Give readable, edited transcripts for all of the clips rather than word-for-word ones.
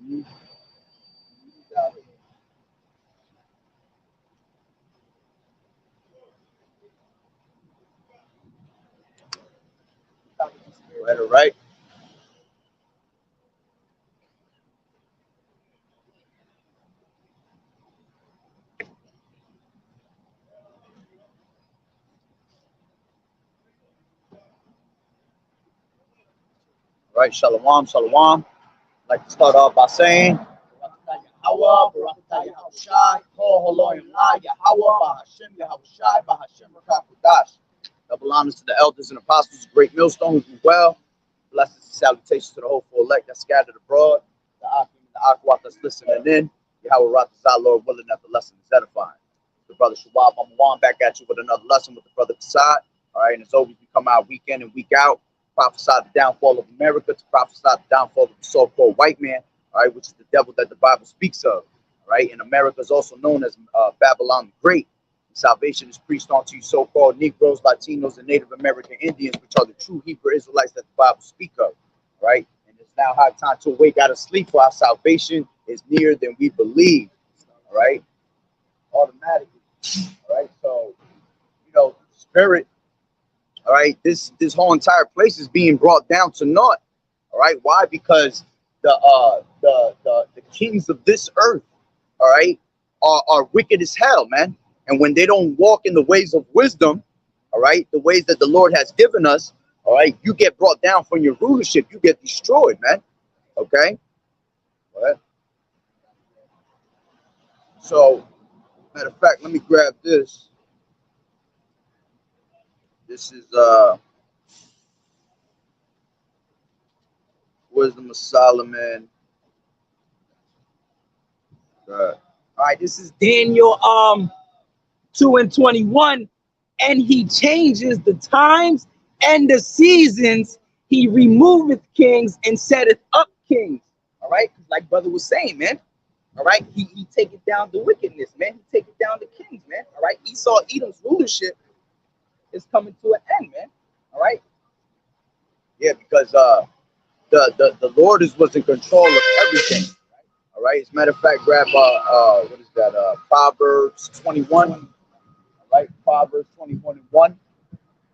Mhm. Right, all right. Right, shalom, shalom. I'd like to start off by saying, Yahweh, Barakatah Yahushai, Kol Haloyim La, Yahweh, Bahashem, Yahushai, Bahashem, Rakakudash. Double honors to the elders and apostles of Great Millstone who do well. Blessings and salutations to the hopeful elect that scattered abroad. The Akim and the Akwat that's listening in. Yahweh Ratazah, Lord willing that the lesson is edifying. The brother Shabab Amawan back at you with another lesson with the brother Kasad. All right, and as always, we come out week in and week out. Prophesy the downfall of America, to prophesy the downfall of the so-called white man, all right, which is the devil that the Bible speaks of, all right? And America is also known as Babylon the Great. Salvation is preached unto you so-called Negroes, Latinos, and Native American Indians, which are the true Hebrew Israelites that the Bible speak of, right? And it's now high time to awake out of sleep, for our salvation is nearer than we believe, all right? Automatically, all right? So, you know, spirit. All right, this whole entire place is being brought down to naught. All right, why? Because the kings of this earth, all right, are wicked as hell, man. And when they don't walk in the ways of wisdom, all right, the ways that the Lord has given us, all right, you get brought down from your rulership. You get destroyed, man. Okay. All right. So, matter of fact, let me grab this. This is Wisdom of Solomon. All right, this is Daniel 2:21, and he changes the times and the seasons. He removeth kings and setteth up kings. All right, like brother was saying, man. All right, he taketh down the wickedness, man. He taketh down the kings, man. All right, Esau Edom's rulership is coming to an end, man. All right. Yeah, because the Lord was in control of everything. All right. As a matter of fact, grab what is that? Proverbs 21. All right, Proverbs 21:1.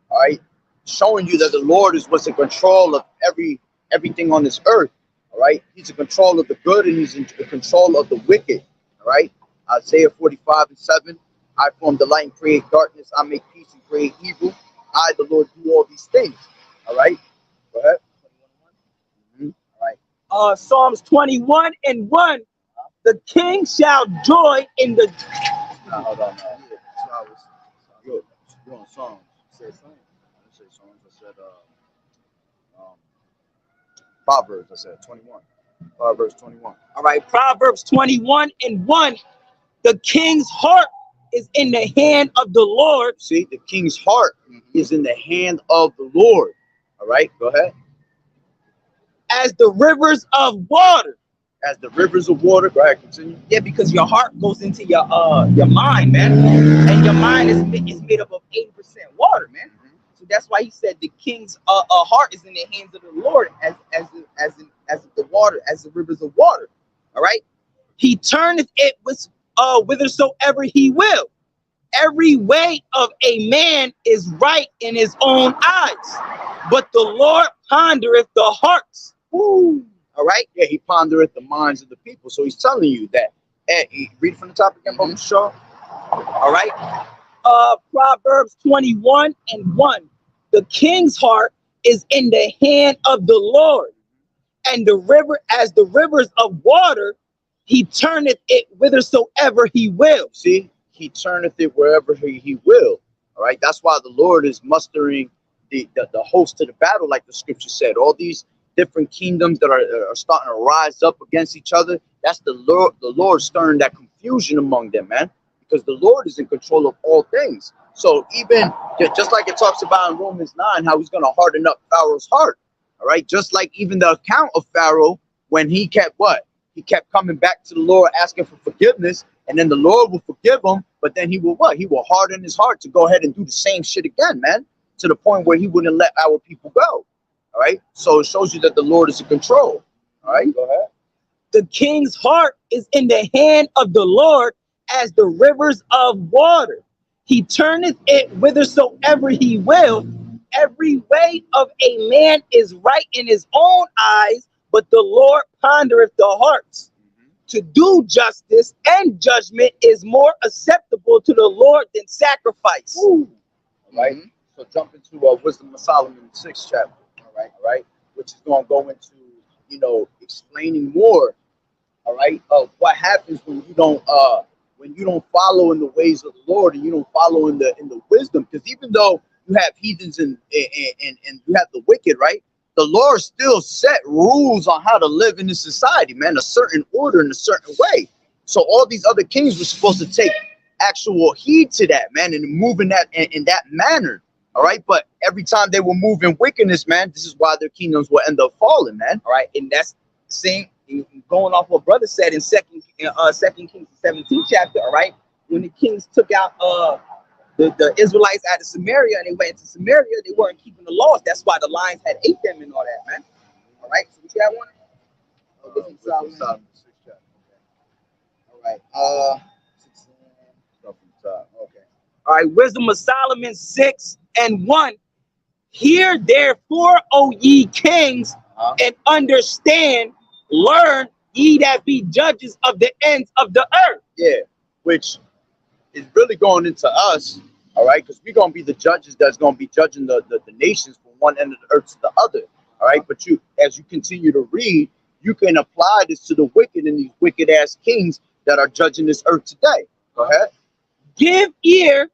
All right, showing you that the Lord was in control of everything on this earth. All right, He's in control of the good and He's in control of the wicked. All right, Isaiah 45:7. I form the light and create darkness. I make peace and create evil. I, the Lord, do all these things. All right, go ahead. All right. Psalms 21:1. The king shall joy in the. Hold on, man. You're on songs. I said songs. I didn't say songs. I said Proverbs. I said 21. Proverbs 21. All right, Proverbs 21:1. The king's heart is in the hand of the Lord. See, the king's heart is in the hand of the Lord. All right, go ahead. As the rivers of water. As the rivers of water. Go ahead, continue. Yeah, because your heart goes into your mind, man, and your mind is made up of 80% water, man. So that's why he said the king's heart is in the hands of the Lord, as the water, as the rivers of water. All right, he turneth it with whithersoever he will. Every way of a man is right in his own eyes, but the Lord pondereth the hearts. Woo. All right, yeah, he pondereth the minds of the people. So he's telling you that. Read from the top again, Brother Shaw. All right. Proverbs 21:1. The king's heart is in the hand of the Lord, and the river, as the rivers of water, he turneth it whithersoever he will. See, he turneth it wherever he will. All right, that's why the Lord is mustering the host to the battle, like the scripture said. All these different kingdoms that are starting to rise up against each other. That's the Lord stirring that confusion among them, man. Because the Lord is in control of all things. So even just like it talks about in Romans 9, how he's going to harden up Pharaoh's heart. All right, just like even the account of Pharaoh, when he kept what? He kept coming back to the Lord asking for forgiveness, and then the Lord will forgive him, but then he will what? He will harden his heart to go ahead and do the same shit again, man, to the point where he wouldn't let our people go. All right, so it shows you that the Lord is in control. All right, go ahead. The king's heart is in the hand of the Lord as the rivers of water. He turneth it whithersoever he will. Every way of a man is right in his own eyes, but the Lord pondereth the hearts. To do justice and judgment is more acceptable to the Lord than sacrifice. All right. So jump into Wisdom of Solomon, 6th chapter. All right, which is going to go into, explaining more. All right, of what happens when you don't follow in the ways of the Lord, and you don't follow in the wisdom. Because even though you have heathens and you have the wicked, right? The Lord still set rules on how to live in this society, man, a certain order in a certain way. So all these other kings were supposed to take actual heed to that, man, and move in that manner. All right, but every time they were moving wickedness, man, this is why their kingdoms will end up falling, man. All right, and that's the same. Going off what brother said in Second Kings 17th chapter. All right, when the kings took out the Israelites out of Samaria and they went into Samaria, they weren't keeping the laws. That's why the lions had ate them and all that, man. All right, so what you have one? Wisdom of Solomon, 6th chapter. Okay. All right. 16. Start from the top. Okay. All right, Wisdom of Solomon 6:1. Hear therefore, O ye kings, and understand, learn, ye that be judges of the ends of the earth. Yeah, which is really going into us, all right, because we're going to be the judges that's going to be judging the nations from one end of the earth to the other, all right? But as you continue to read, you can apply this to the wicked and these wicked-ass kings that are judging this earth today. Go ahead. Give ear,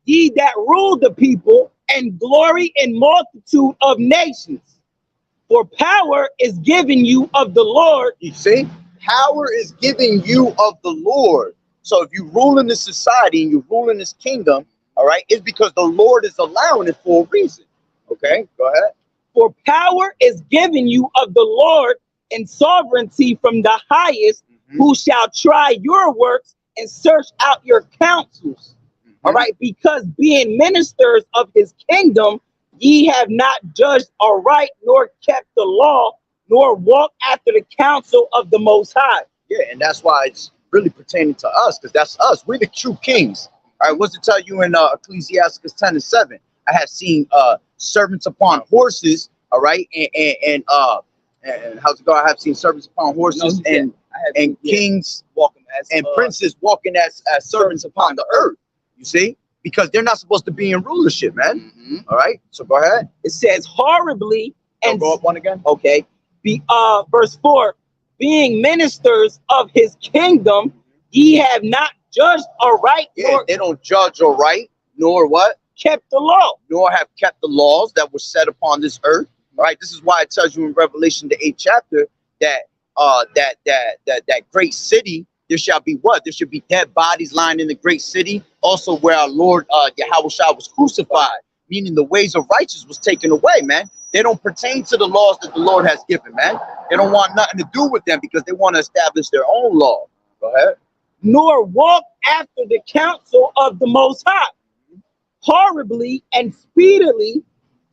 ye that rule the people, and glory in multitude of nations. For power is given you of the Lord. You see, power is given you of the Lord. So if you rule in this society and you rule in this kingdom, all right, it's because the Lord is allowing it for a reason. Okay, go ahead. For power is given you of the Lord, and sovereignty from the highest, who shall try your works and search out your counsels. All right, because being ministers of his kingdom, ye have not judged aright, nor kept the law, nor walked after the counsel of the Most High. Yeah, and that's why it's really pertaining to us, because that's us. We're the true kings. All right, what's it tell you in Ecclesiasticus 10:7? I have seen servants upon horses, all right, and how's it go? I have seen servants upon horses and kings walking as and princes walking as servants upon the earth. You see, because they're not supposed to be in rulership, man. All right, so go ahead. It says horribly, and go up one again. Okay, verse 4. Being ministers of his kingdom, ye have not judged aright, nor they don't judge aright, nor what? Kept the law, nor have kept the laws that were set upon this earth. All right, this is why it tells you in Revelation the 8th chapter that that great city, there shall be what? There should be dead bodies lying in the great city, also where our Lord Yahushua was crucified, meaning the ways of righteousness was taken away, man. They don't pertain to the laws that the Lord has given, man. They don't want nothing to do with them because they want to establish their own law. Go ahead. Nor walk after the counsel of the Most High. Horribly and speedily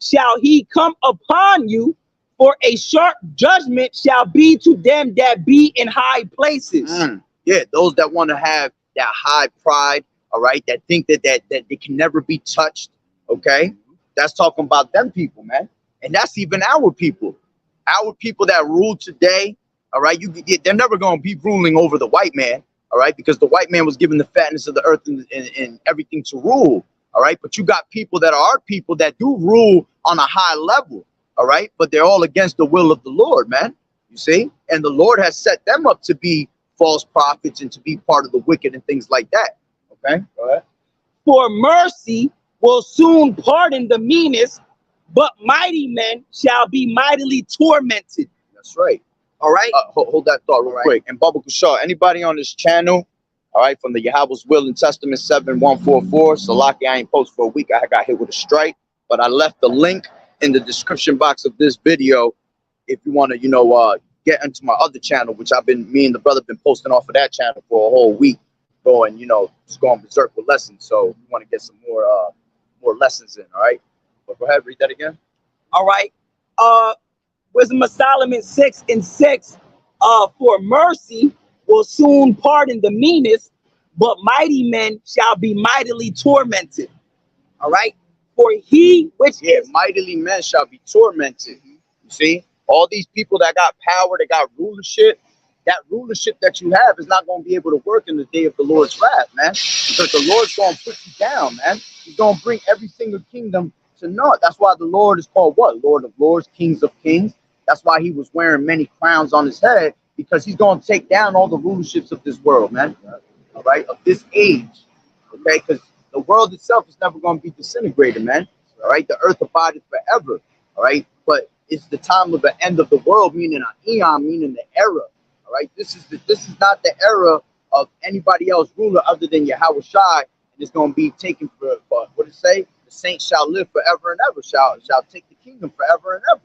shall he come upon you, for a sharp judgment shall be to them that be in high places. Yeah, those that want to have that high pride, all right, that think that they can never be touched, okay? That's talking about them people, man. And that's even our people that rule today, all right? They're never going to be ruling over the white man, all right? Because the white man was given the fatness of the earth and everything to rule, all right? But you got people that are our people that do rule on a high level, all right? But they're all against the will of the Lord, man, you see? And the Lord has set them up to be false prophets and to be part of the wicked and things like that, okay? Go ahead. For mercy will soon pardon the meanest, but mighty men shall be mightily tormented. That's right. All right. Hold that thought real quick. And Baba Kushar, anybody on this channel, all right, from the Yahweh's Will and Testament 7144, Salaki, I ain't post for a week. I got hit with a strike, but I left the link in the description box of this video if you want to, get into my other channel, which me and the brother been posting off of that channel for a whole week, going, just going berserk with lessons. So you want to get some more lessons in, all right? But go ahead, read that again. All right. Wisdom of Solomon 6:6. For mercy will soon pardon the meanest, but mighty men shall be mightily tormented. All right. For he which is mightily men shall be tormented. You see, all these people that got power, that got rulership, that rulership that you have is not going to be able to work in the day of the Lord's wrath, man. Because the Lord's going to put you down, man. He's going to bring every single kingdom to naught. That's why the Lord is called what? Lord of Lords, Kings of Kings. That's why he was wearing many crowns on his head, because he's going to take down all the rulerships of this world, man. All right, of this age. Okay, because the world itself is never going to be disintegrated, man. All right, the earth abideth forever. All right, but it's the time of the end of the world, meaning an eon, meaning the era. All right, this is not the era of anybody else ruler other than Yahweh Shai, and it's going to be taken for what did it say? The saints shall live forever and ever, shall take the kingdom forever and ever.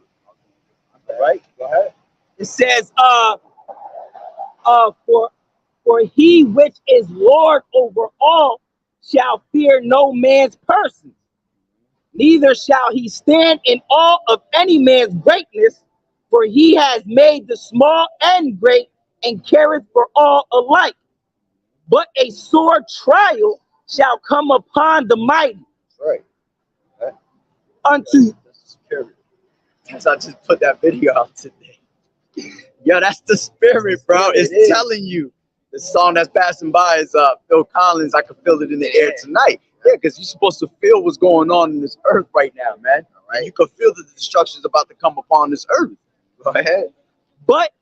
All right, go ahead. It says, for he which is Lord over all shall fear no man's person, neither shall he stand in awe of any man's greatness, for he has made the small and great, and careth for all alike. But a sore trial shall come upon the mighty. Right. Okay. Unto that's the spirit. As I just put that video out today. Yo, that's the spirit, bro. It's telling you. The song that's passing by is Phil Collins. I can feel it in the air tonight. Yeah, because you're supposed to feel what's going on in this earth right now, man. All right. You can feel that the destruction is about to come upon this earth. Go ahead. But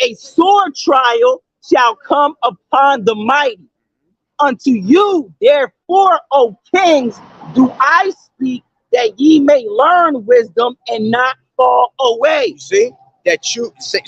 a sore trial shall come upon the mighty. Unto you, therefore, O kings, do I speak, that ye may learn wisdom and not fall away. You see that you say.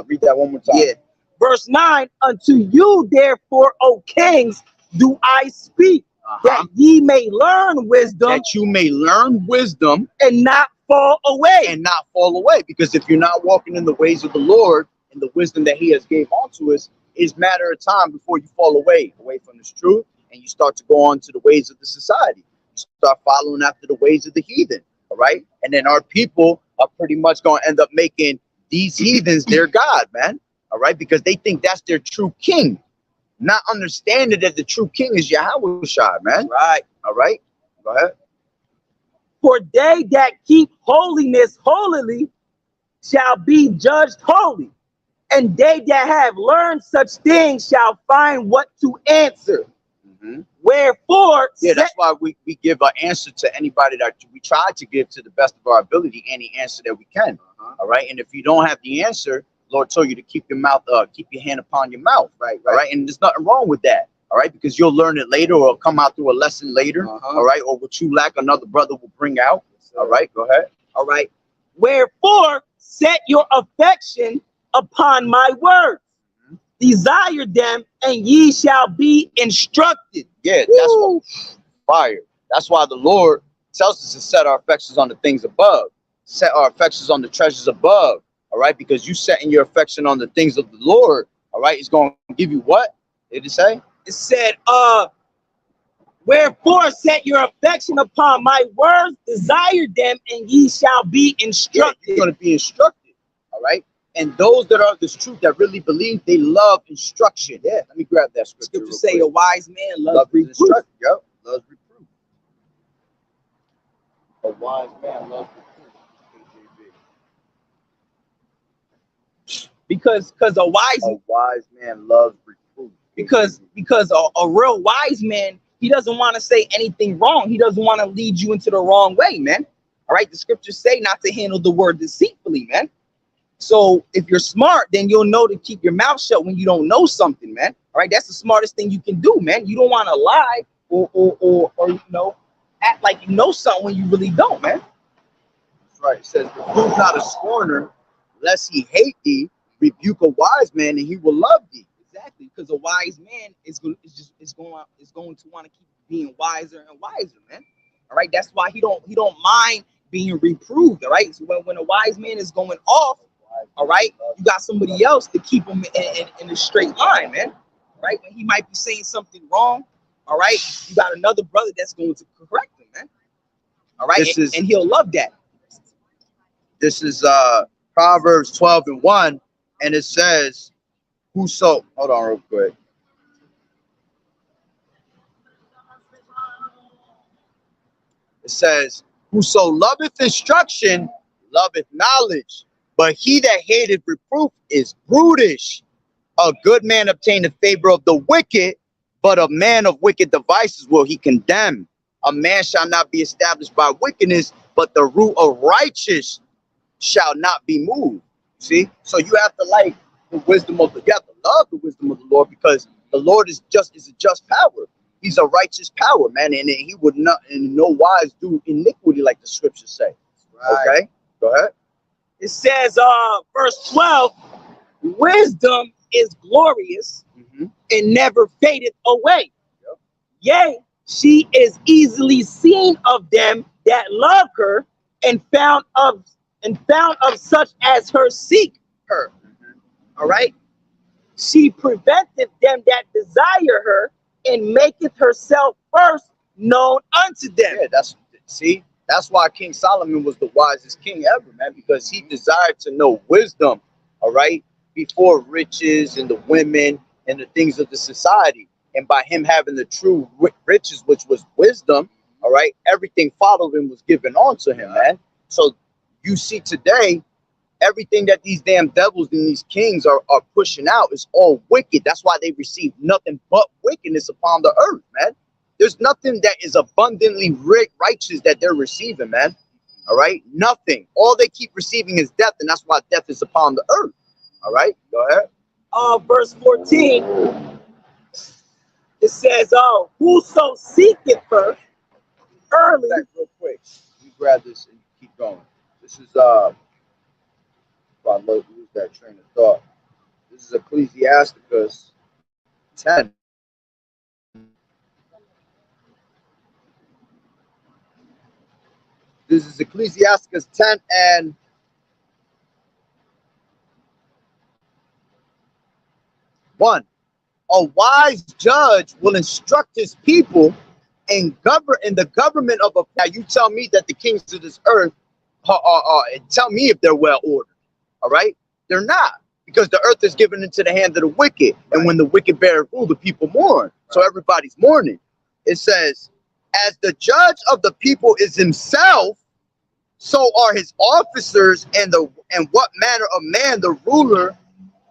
Read that one more time. Yeah. Verse 9. Unto you, therefore, O kings, do I speak, that ye may learn wisdom. That you may learn wisdom and not fall away. And not fall away. Because if you're not walking in the ways of the Lord and the wisdom that he has gave onto us, it's a matter of time before you fall away from this truth, and you start to go on to the ways of the society. You start following after the ways of the heathen. All right. And then our people are pretty much going to end up making these heathens their God, man. All right. Because they think that's their true king. Not understanding that the true king is Yahweh Shai, man. Right. All right. Go ahead. For they that keep holiness holily shall be judged holy, and they that have learned such things shall find what to answer. Wherefore, that's why we give an answer to anybody that we try to give to the best of our ability, any answer that we can. All right. And if you don't have the answer, Lord told you to keep your mouth, keep your hand upon your mouth. Right. All right. And there's nothing wrong with that. All right. Because you'll learn it later, or it'll come out through a lesson later. All right. Or what you lack, another brother will bring out. All right. Go ahead. All right. Wherefore, set your affection upon my words. Desire them, and ye shall be instructed. Yeah, that's what fire. That's why the Lord tells us to set our affections on the things above. Set our affections on the treasures above. All right, because you setting your affection on the things of the Lord. All right, it's going to give you what? Did it say? It said, wherefore set your affection upon my words, desire them, and ye shall be instructed. Yeah, you're going to be instructed. All right. And those that are this truth, that really believe, they love instruction. Yeah, let me grab that scripture. Scripture say a wise man loves reproof. Yep, loves reproof. A wise man loves reproof. Because a wise man loves reproof. Because a real wise man, he doesn't want to say anything wrong. He doesn't want to lead you into the wrong way, man. All right, the scriptures say not to handle the word deceitfully, man. So if you're smart, then you'll know to keep your mouth shut when you don't know something, man. All right, that's the smartest thing you can do, man. You don't want to lie or you know, act like you know something when you really don't, man. That's right. It says, reprove not a scorner, lest he hate thee. Rebuke a wise man, and he will love thee. Exactly, because a wise man is going to want to keep being wiser and wiser, man. All right, that's why he don't mind being reproved. All right, so when a wise man is going off, all right, you got somebody else to keep him in a straight line, man. All right, when he might be saying something wrong, all right, you got another brother that's going to correct him, man. All right, and he'll love that. This is Proverbs 12:1. And it says, whoso, hold on real quick. It says, whoso loveth instruction, loveth knowledge. But he that hateth reproof is brutish. A good man obtaineth favor of the wicked, but a man of wicked devices will he condemn. A man shall not be established by wickedness, but the root of righteous shall not be moved. See? So you have to like the wisdom of the, you have to love the wisdom of the Lord, because the Lord is a just power. He's a righteous power, man, and he would not in no wise do iniquity, like the scriptures say. Right. Okay, go ahead. It says, verse 12, wisdom is glorious and never fadeth away. Yep. Yea, she is easily seen of them that love her, and found of such as her seek her. All right. She preventeth them that desire her, and maketh herself first known unto them. Yeah, that's why King Solomon was the wisest king ever, man, because he desired to know wisdom, all right, before riches and the women and the things of the society. And by him having the true riches, which was wisdom, all right, everything followed him was given on to him, man. So you see today, everything that these damn devils and these kings are pushing out is all wicked. That's why they receive nothing but wickedness upon the earth, man. There's nothing that is abundantly righteous that they're receiving, man. All right? Nothing. All they keep receiving is death, and that's why death is upon the earth. All right? Go ahead. Verse 14, it says, whoso seeketh her early. Real quick. You grab this and keep going. This is if I lose that train of thought. This is Ecclesiasticus 10. This is Ecclesiasticus 10 and 1. A wise judge will instruct his people and govern in the government of a. Now you tell me that the kings of this earth tell me if they're well ordered. All right, they're not, because the earth is given into the hand of the wicked, and when the wicked bear rule, the people mourn. So everybody's mourning. It says, as the judge of the people is himself, so are his officers, and what manner of man the ruler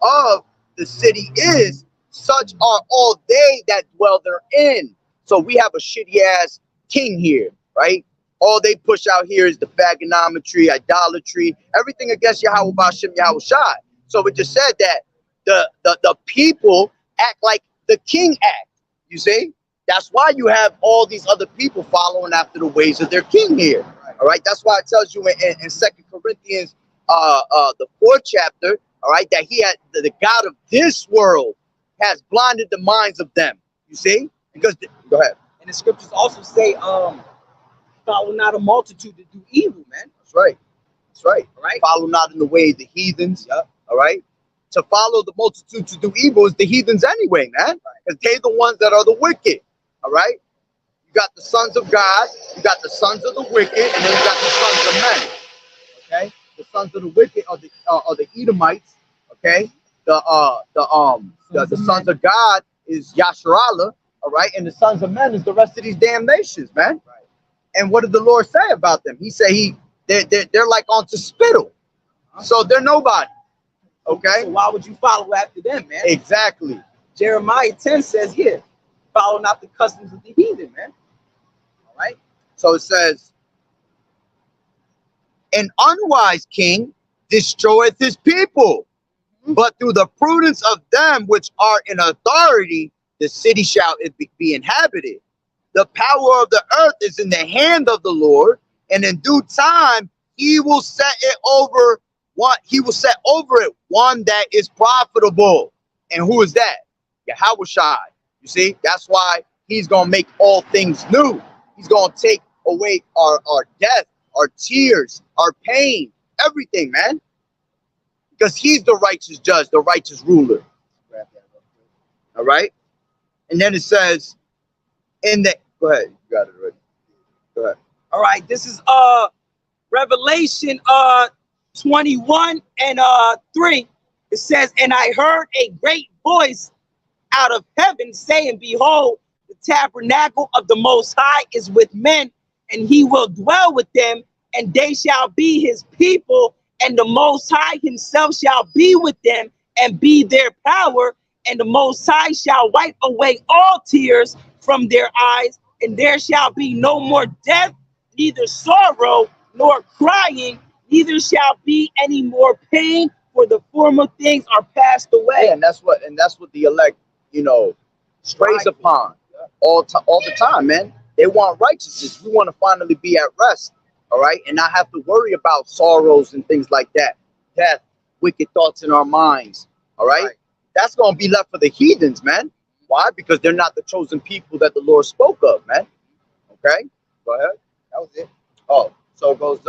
of the city is, such are all they that dwell therein. So we have a shitty ass king here, right? All they push out here is the fagonometry, idolatry, everything against Yahweh Ba'ashem Yahweh Shai. So it just said that the people act like the king act. You see? That's why you have all these other people following after the ways of their king here. All right. That's why it tells you in 2 Corinthians, the 4th chapter, all right, that he had the God of this world has blinded the minds of them. You see? Because go ahead. And the scriptures also say, follow not a multitude to do evil, man. That's right. That's right. All right. Follow not in the way of the heathens. Yep. All right. To follow the multitude to do evil is the heathens anyway, man. Because they're the ones that are the wicked. All right. You got the sons of God, you got the sons of the wicked, and then you got the sons of men. Okay. The sons of the wicked are the Edomites. Okay. The sons of God is Yasharallah. All right. And the sons of men is the rest of these damn nations, man. Right. And what did the Lord say about them? He said they're like onto spittle. So they're nobody. Okay. So why would you follow after them, man? Exactly. Jeremiah 10 says here, follow not the customs of the heathen, man. All right. So it says, an unwise king destroyeth his people, but through the prudence of them which are in authority, the city shall be inhabited. The power of the earth is in the hand of the Lord, and in due time he will set it over one. He will set over it one that is profitable. And who is that? Yahweh Shai. You see, that's why he's gonna make all things new. He's gonna take away our death, our tears, our pain, everything, man. Because he's the righteous judge, the righteous ruler. All right. And then it says, go ahead, you got it already. Go ahead. All right, this is Revelation 21 and 3. It says, and I heard a great voice out of heaven saying, behold, the tabernacle of the Most High is with men, and he will dwell with them, and they shall be his people, and the Most High himself shall be with them and be their power, and the Most High shall wipe away all tears from their eyes, and there shall be no more death, neither sorrow nor crying, neither shall be any more pain, for the former things are passed away. Yeah, and that's what the elect, you know, strays upon all the time, man. They want righteousness. We want to finally be at rest, all right, and not have to worry about sorrows and things like that, death, wicked thoughts in our minds, all right. That's gonna be left for the heathens, man. Why? Because they're not the chosen people that the Lord spoke of, man. Okay, go ahead. That was it. Oh, so it goes.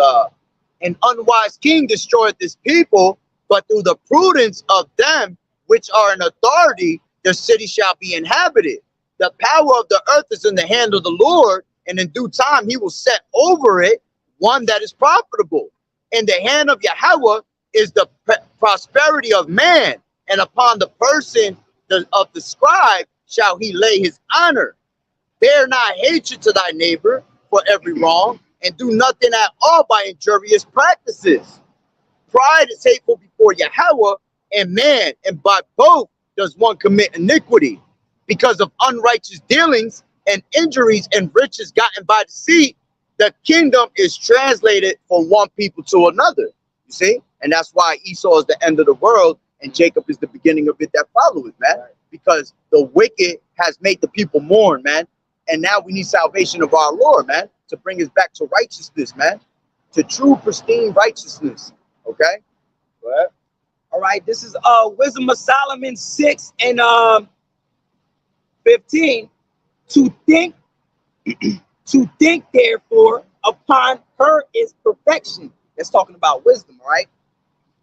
An unwise king destroyed this people, but through the prudence of them which are in authority, the city shall be inhabited. The power of the earth is in the hand of the Lord, and in due time he will set over it one that is profitable. In the hand of Yahweh is the prosperity of man, and upon the person of the scribe shall he lay his honor. Bear not hatred to thy neighbor for every wrong, and do nothing at all by injurious practices. Pride is hateful before Yahweh and man, and by both does one commit iniquity. Because of unrighteous dealings and injuries and riches gotten by deceit, the kingdom is translated from one people to another. You see? And that's why Esau is the end of the world and Jacob is the beginning of it that follows, man. Because the wicked has made the people mourn, man. And now we need salvation of our Lord, man, to bring us back to righteousness, man, to true pristine righteousness. Okay, go ahead. All right, this is Wisdom of Solomon 6 and 15. To think therefore upon her is perfection. That's talking about wisdom, right?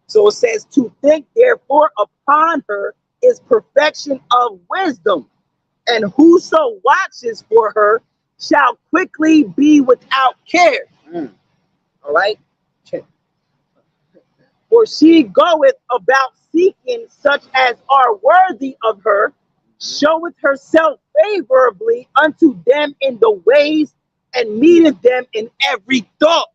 So it says to think therefore upon her is perfection of wisdom, and whoso watches for her shall quickly be without care. All right. For she goeth about seeking such as are worthy of her, showeth herself favorably unto them in the ways, and meeteth them in every thought.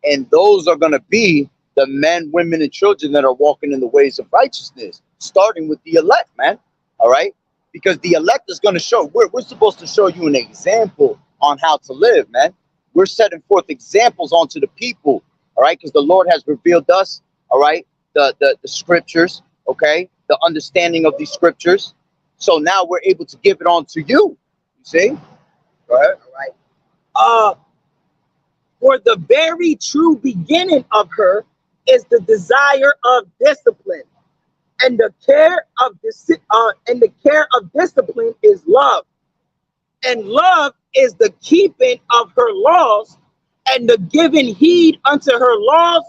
And those are gonna be the men, women, and children that are walking in the ways of righteousness, starting with the elect, man. All right, because the elect is gonna show. We're supposed to show you an example on how to live, man. We're setting forth examples onto the people. All right, because the Lord has revealed us, all right, the scriptures, okay, the understanding of these scriptures. So now we're able to give it on to you. You see? Go ahead. All right. For the very true beginning of her is the desire of discipline, and the care of discipline is love, and love is the keeping of her laws, and the giving heed unto her laws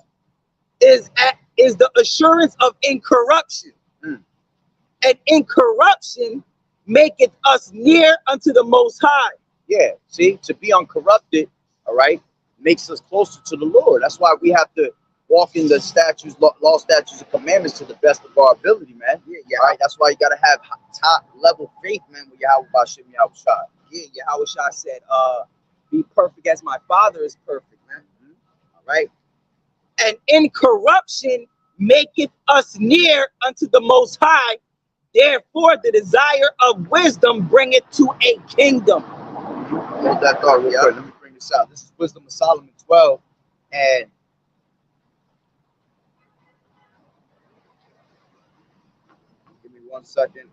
is the assurance of incorruption. And incorruption maketh us near unto the Most High. Yeah, see, to be uncorrupted, all right, makes us closer to the Lord. That's why we have to walk in the statutes, law, statutes, and commandments to the best of our ability, man. Yeah. All right, that's why you got to have top level faith, man, with Yahweh Bashim Yahushua. Yeah, Yahushua said, be perfect as my Father is perfect, man. All right. And incorruption maketh us near unto the Most High. Therefore, the desire of wisdom bringeth to a kingdom. Hold that thought real quick. Let me bring this out. This is Wisdom of Solomon 12. And give me 1 second.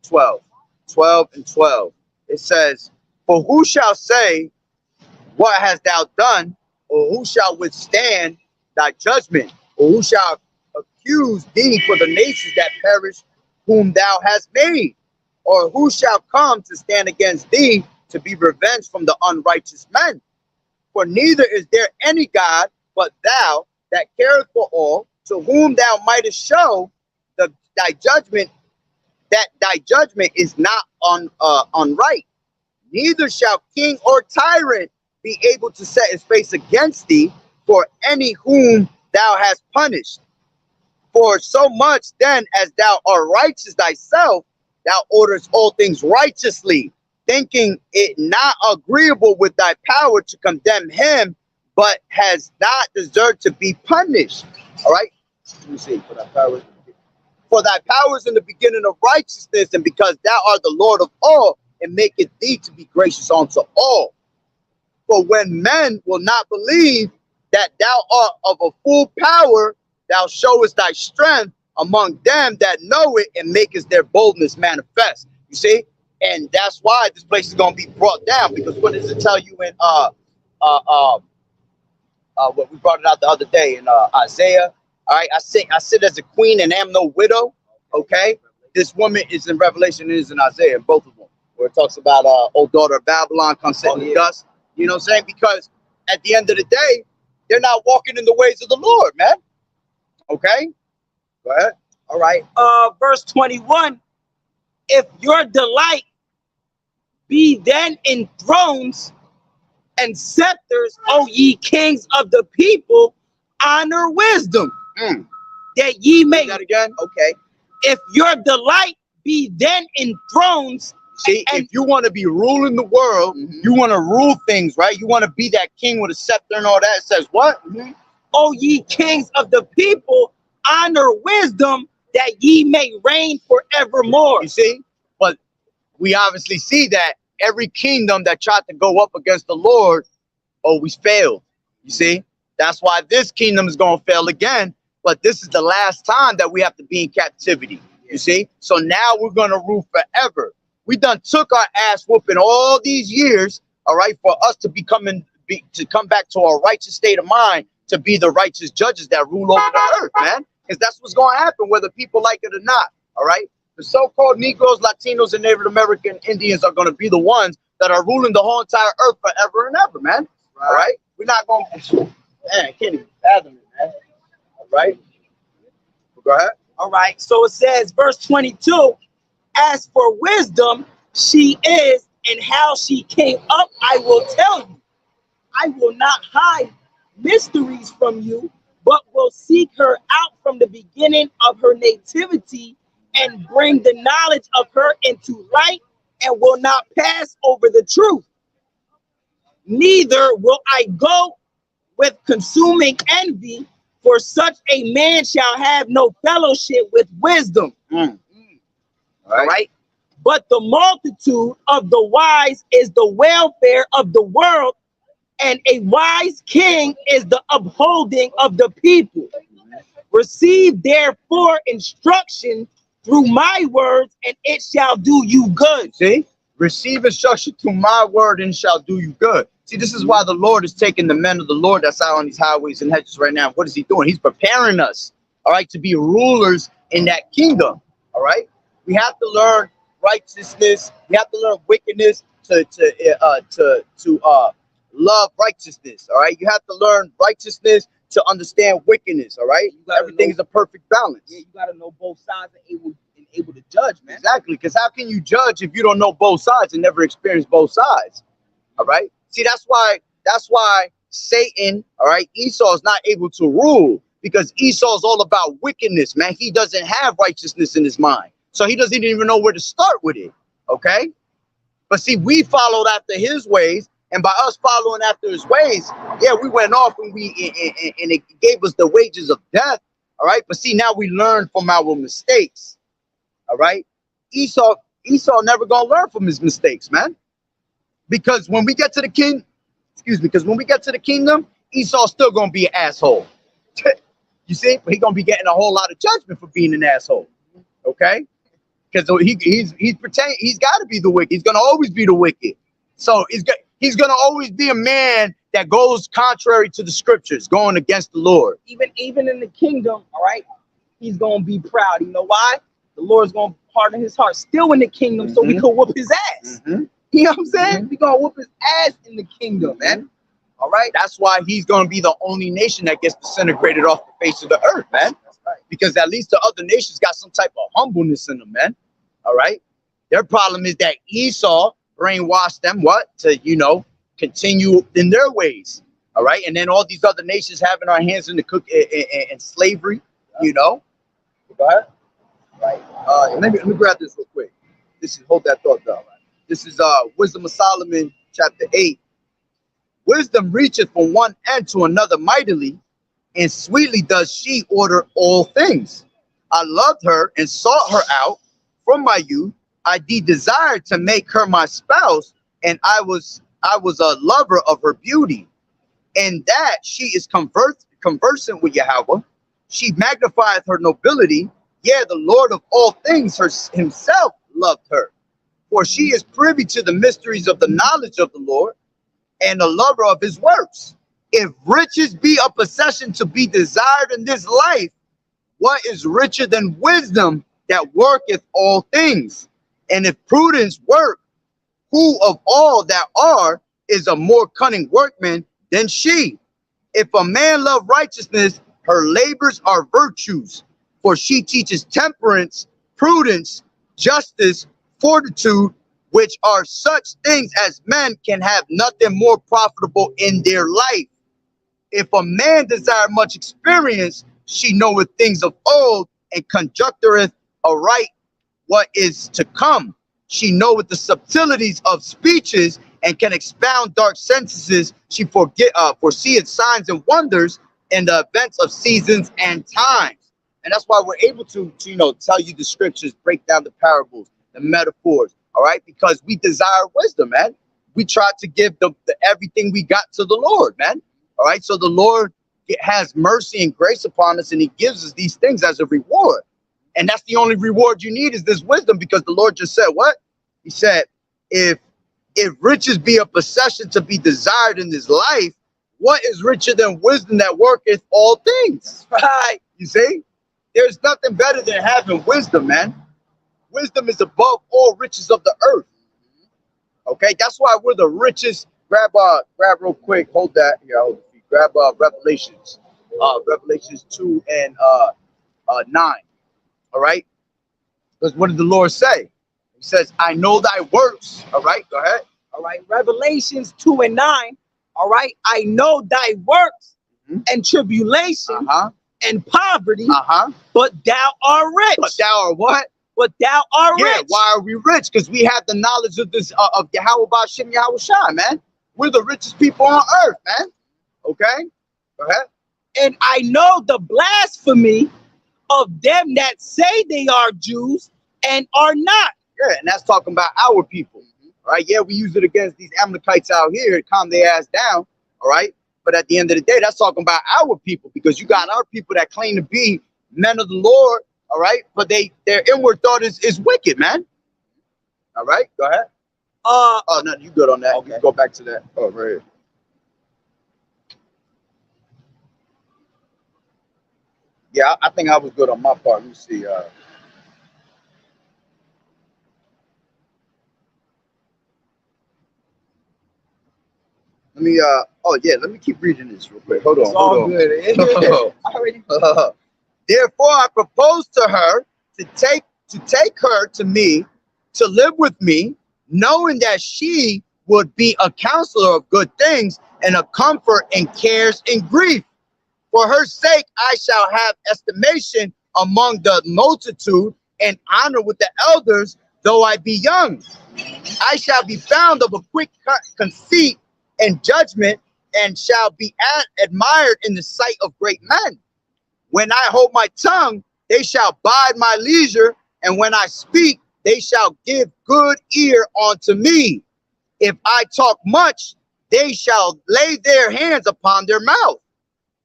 12 and 12. It says, for who shall say, what hast thou done? Or who shall withstand thy judgment? Or who shall accuse thee for the nations that perish, whom thou hast made? Or who shall come to stand against thee to be revenged from the unrighteous men? For neither is there any God but thou, that careth for all, to whom thou mightest show thy judgment, that thy judgment is not unright. Neither shall king or tyrant be able to set his face against thee for any whom thou hast punished. For so much then as thou art righteous thyself, thou orderest all things righteously, thinking it not agreeable with thy power to condemn him, but has not deserved to be punished. All right. Let me see. For thy power is in the beginning of righteousness, and because thou art the Lord of all, it maketh thee to be gracious unto all. For when men will not believe that thou art of a full power, thou showest thy strength among them that know it, and makest their boldness manifest. You see? And that's why this place is going to be brought down, because what does it tell you in what we brought it out the other day in Isaiah? All right, I sit as a queen and am no widow. Okay, this woman is in Revelation, it is in Isaiah, both of them, where it talks about old daughter of Babylon, come sit in the dust. You know what I'm saying? Because at the end of the day, they're not walking in the ways of the Lord, man. Okay, go ahead. All right. Verse 21. If your delight be then in thrones and scepters, O ye kings of the people, honor wisdom, that ye may. Say that again. Okay. If your delight be then in thrones. See, if you want to be ruling the world, you want to rule things, right? You want to be that king with a scepter and all that. It says what? O ye kings of the people, honor wisdom, that ye may reign forevermore. You see? But we obviously see that every kingdom that tried to go up against the Lord always failed. You see? That's why this kingdom is going to fail again. But this is the last time that we have to be in captivity. You see? So now we're going to rule forever. We done took our ass whooping all these years, all right, for us to to come back to a righteous state of mind, to be the righteous judges that rule over the earth, man. Because that's what's going to happen, whether people like it or not, all right? The so-called Negroes, Latinos, and Native American Indians are going to be the ones that are ruling the whole entire earth forever and ever, man. All right? We're not going to, man, I can't even fathom it, man. All right? Go ahead. All right. So it says, verse 22, as for wisdom, she is, and how she came up, I will tell you. I will not hide mysteries from you, but will seek her out from the beginning of her nativity and bring the knowledge of her into light, and will not pass over the truth. Neither will I go with consuming envy, for such a man shall have no fellowship with wisdom. All right. But the multitude of the wise is the welfare of the world, and a wise king is the upholding of the people. Receive therefore instruction through my words, and it shall do you good. See? Receive instruction through my word, and shall do you good. See, this is why the Lord is taking the men of the Lord that's out on these highways and hedges right now. What is he doing? He's preparing us, all right, to be rulers in that kingdom, all right? We have to learn righteousness. We have to learn wickedness to love righteousness, all right? You have to learn righteousness to understand wickedness, all right? Everything is a perfect balance. Yeah, you got to know both sides and able to judge, man. Exactly, because how can you judge if you don't know both sides and never experience both sides, all right? See, that's why Satan, all right, Esau is not able to rule, because Esau is all about wickedness, man. He doesn't have righteousness in his mind. So he doesn't even know where to start with it, okay? But see, we followed after his ways, and by us following after his ways, yeah, we went off and it gave us the wages of death, all right? But see, now we learn from our mistakes, all right? Esau never gonna learn from his mistakes, man. Because when we get to the kingdom, Esau's still gonna be an asshole. You see, but he's gonna be getting a whole lot of judgment for being an asshole. Okay, because he's pretending he's got to be the wicked. He's gonna always be the wicked. So he's gonna always be a man that goes contrary to the scriptures, going against the Lord. Even in the kingdom, all right, he's gonna be proud. You know why? The Lord's gonna harden his heart still in the kingdom, so we can whoop his ass. You know what I'm saying? We're gonna whoop his ass in the kingdom, man. All right. That's why he's gonna be the only nation that gets disintegrated off the face of the earth, man. That's right. Because at least the other nations got some type of humbleness in them, man. All right. Their problem is that Esau brainwashed them, what? To, continue in their ways. All right, and then all these other nations having our hands in the in slavery. You know. Go ahead. Right. Let me grab this real quick. This is hold that thought down. Right? This is Wisdom of Solomon, chapter 8. Wisdom reacheth from one end to another mightily, and sweetly does she order all things. I loved her and sought her out from my youth. I did desire to make her my spouse, and I was a lover of her beauty. And that she is conversant with Yahweh. She magnifieth her nobility. Yeah, the Lord of all things himself loved her. For she is privy to the mysteries of the knowledge of the Lord, and a lover of his works. If riches be a possession to be desired in this life, what is richer than wisdom that worketh all things? And if prudence work, who of all that are is a more cunning workman than she? If a man love righteousness, her labors are virtues, for she teaches temperance, prudence, justice, fortitude, which are such things as men can have nothing more profitable in their life. If a man desire much experience, she knoweth things of old, and conjectureth aright what is to come. She knoweth the subtleties of speeches, and can expound dark sentences. She foreseeth signs and wonders in the events of seasons and times. And that's why we're able to tell you the scriptures, break down the parables, the metaphors. All right, because we desire wisdom, man. We try to give the everything we got to the Lord, man. All right, so the Lord has mercy and grace upon us, and he gives us these things as a reward. And that's the only reward you need is this wisdom, because the Lord just said what? He said, if riches be a possession to be desired in this life, what is richer than wisdom that worketh all things? Right? You see, there's nothing better than having wisdom, man. Wisdom is above all riches of the earth. Okay, that's why we're the richest. Grab real quick. Hold that. Yeah, hold it. Grab Revelations, Revelations 2 and 9. All right, because what did the Lord say? He says, "I know thy works." All right, go ahead. All right, Revelations 2 and 9. All right, I know thy works and tribulation and poverty, but thou art rich. But thou art what? But thou art rich. Yeah, why are we rich? Because we have the knowledge of this of Yahweh Ba'Shem Yahweh Shai, man. We're the richest people on earth, man. Okay, go ahead. And I know the blasphemy of them that say they are Jews and are not. Yeah, and that's talking about our people. All right, yeah, we use it against these Amalekites out here to calm their ass down. All right, but at the end of the day, that's talking about our people, because you got our people that claim to be men of the Lord. All right, but their inward thought is wicked, man. All right, go ahead. Oh no, you good on that? Okay. You go back to that. Oh, right here. Yeah, I think I was good on my part. Let me see. Let me let me keep reading this real quick. Hold on. It's all good. I already. Therefore, I propose to her to take her to me, to live with me, knowing that she would be a counselor of good things and a comfort in cares and grief. For her sake, I shall have estimation among the multitude and honor with the elders, though I be young. I shall be found of a quick conceit and judgment, and shall be admired in the sight of great men. When I hold my tongue, they shall bide my leisure, and when I speak, they shall give good ear unto me. If I talk much, they shall lay their hands upon their mouth.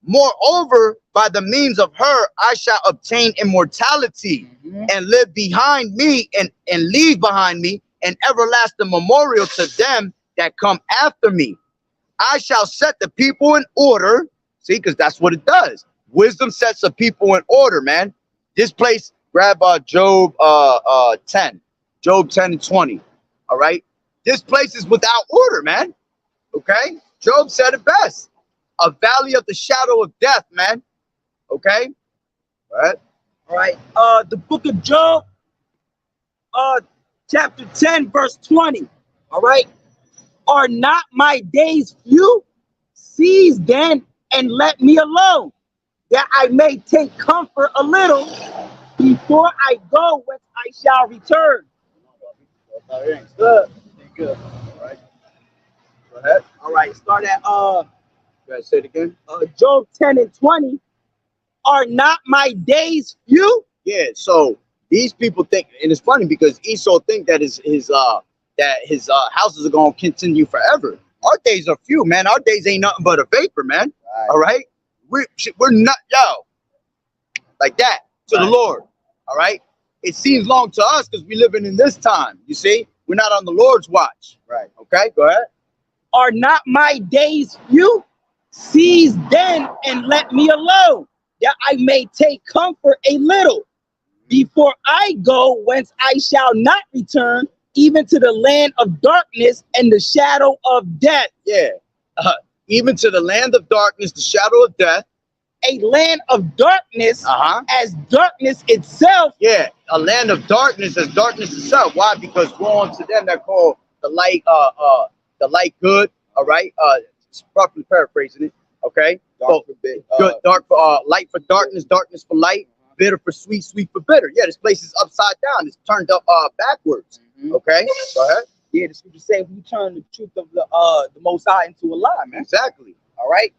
Moreover, by the means of her, I shall obtain immortality and live behind me and leave behind me an everlasting memorial to them that come after me. I shall set the people in order. See, because that's what it does. Wisdom sets the people in order, man. This place, grab Job 10. Job 10 and 20. All right. This place is without order, man. Okay. Job said it best. A valley of the shadow of death, man. Okay. All right. All right. The book of Job, chapter 10, verse 20. All right. Are not my days few? Cease then and let me alone, that I may take comfort a little before I go whence I shall return. Good. Good. All right. Go ahead. All right, start at Go ahead. Say it again. Job 10 and 20. Are not my days few? Yeah. So these people think, and it's funny because Esau think that his houses are gonna continue forever. Our days are few, man. Our days ain't nothing but a vapor, man. Right. All right. We're not like that to the Lord. All right. It seems long to us because we're living in this time. You see, we're not on the Lord's watch. Right. Okay. Go ahead. Are not my days few? Cease then and let me alone, that I may take comfort a little before I go whence I shall not return, even to the land of darkness and the shadow of death. Yeah. Even to the land of darkness, the shadow of death. A land of darkness as darkness itself. Yeah, a land of darkness as darkness itself. Why? Because woe unto them that call the light good. All right. It's properly paraphrasing it. Okay. Dark for bit, good, dark for light for darkness, darkness for light, bitter for sweet, sweet for bitter. Yeah, this place is upside down. It's turned up backwards. Okay. Go ahead. Yeah, the scripture say we turn the truth of the Most High into a lie, man. Exactly. All right.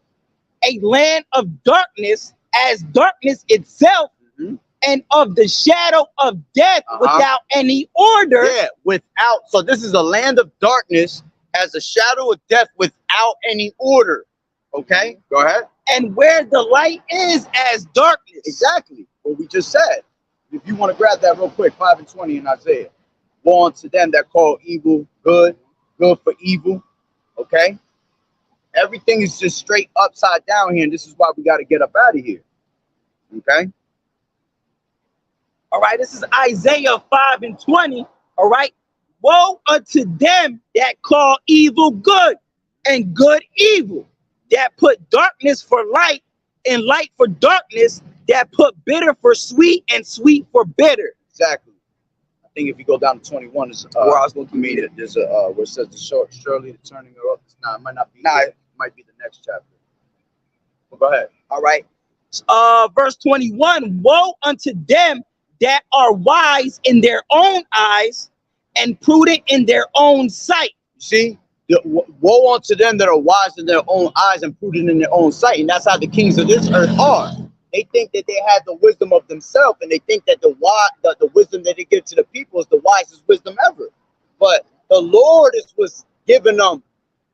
A land of darkness as darkness itself, and of the shadow of death without any order. Yeah, without. So this is a land of darkness as a shadow of death without any order. Okay, go ahead. And where the light is as darkness. Exactly what we just said. If you want to grab that real quick, 5 and 20 in Isaiah. Woe unto them that call evil good, good for evil. Okay. Everything is just straight upside down here, and this is why we got to get up out of here. Okay. All right, this is Isaiah 5 and 20. All right. Woe unto them that call evil good and good evil, that put darkness for light and light for darkness, that put bitter for sweet and sweet for bitter. Exactly. I think if you go down to 21, there's where I was going to meet it. There's where it says surely the turning her up. Nah, it might not be. Nah, it might be the next chapter. Well, go ahead. All right. Verse 21. Woe unto them that are wise in their own eyes and prudent in their own sight. See, woe unto them that are wise in their own eyes and prudent in their own sight. And that's how the kings of this earth are. They think that they have the wisdom of themselves, and they think that the wisdom that they give to the people is the wisest wisdom ever. But the Lord was giving them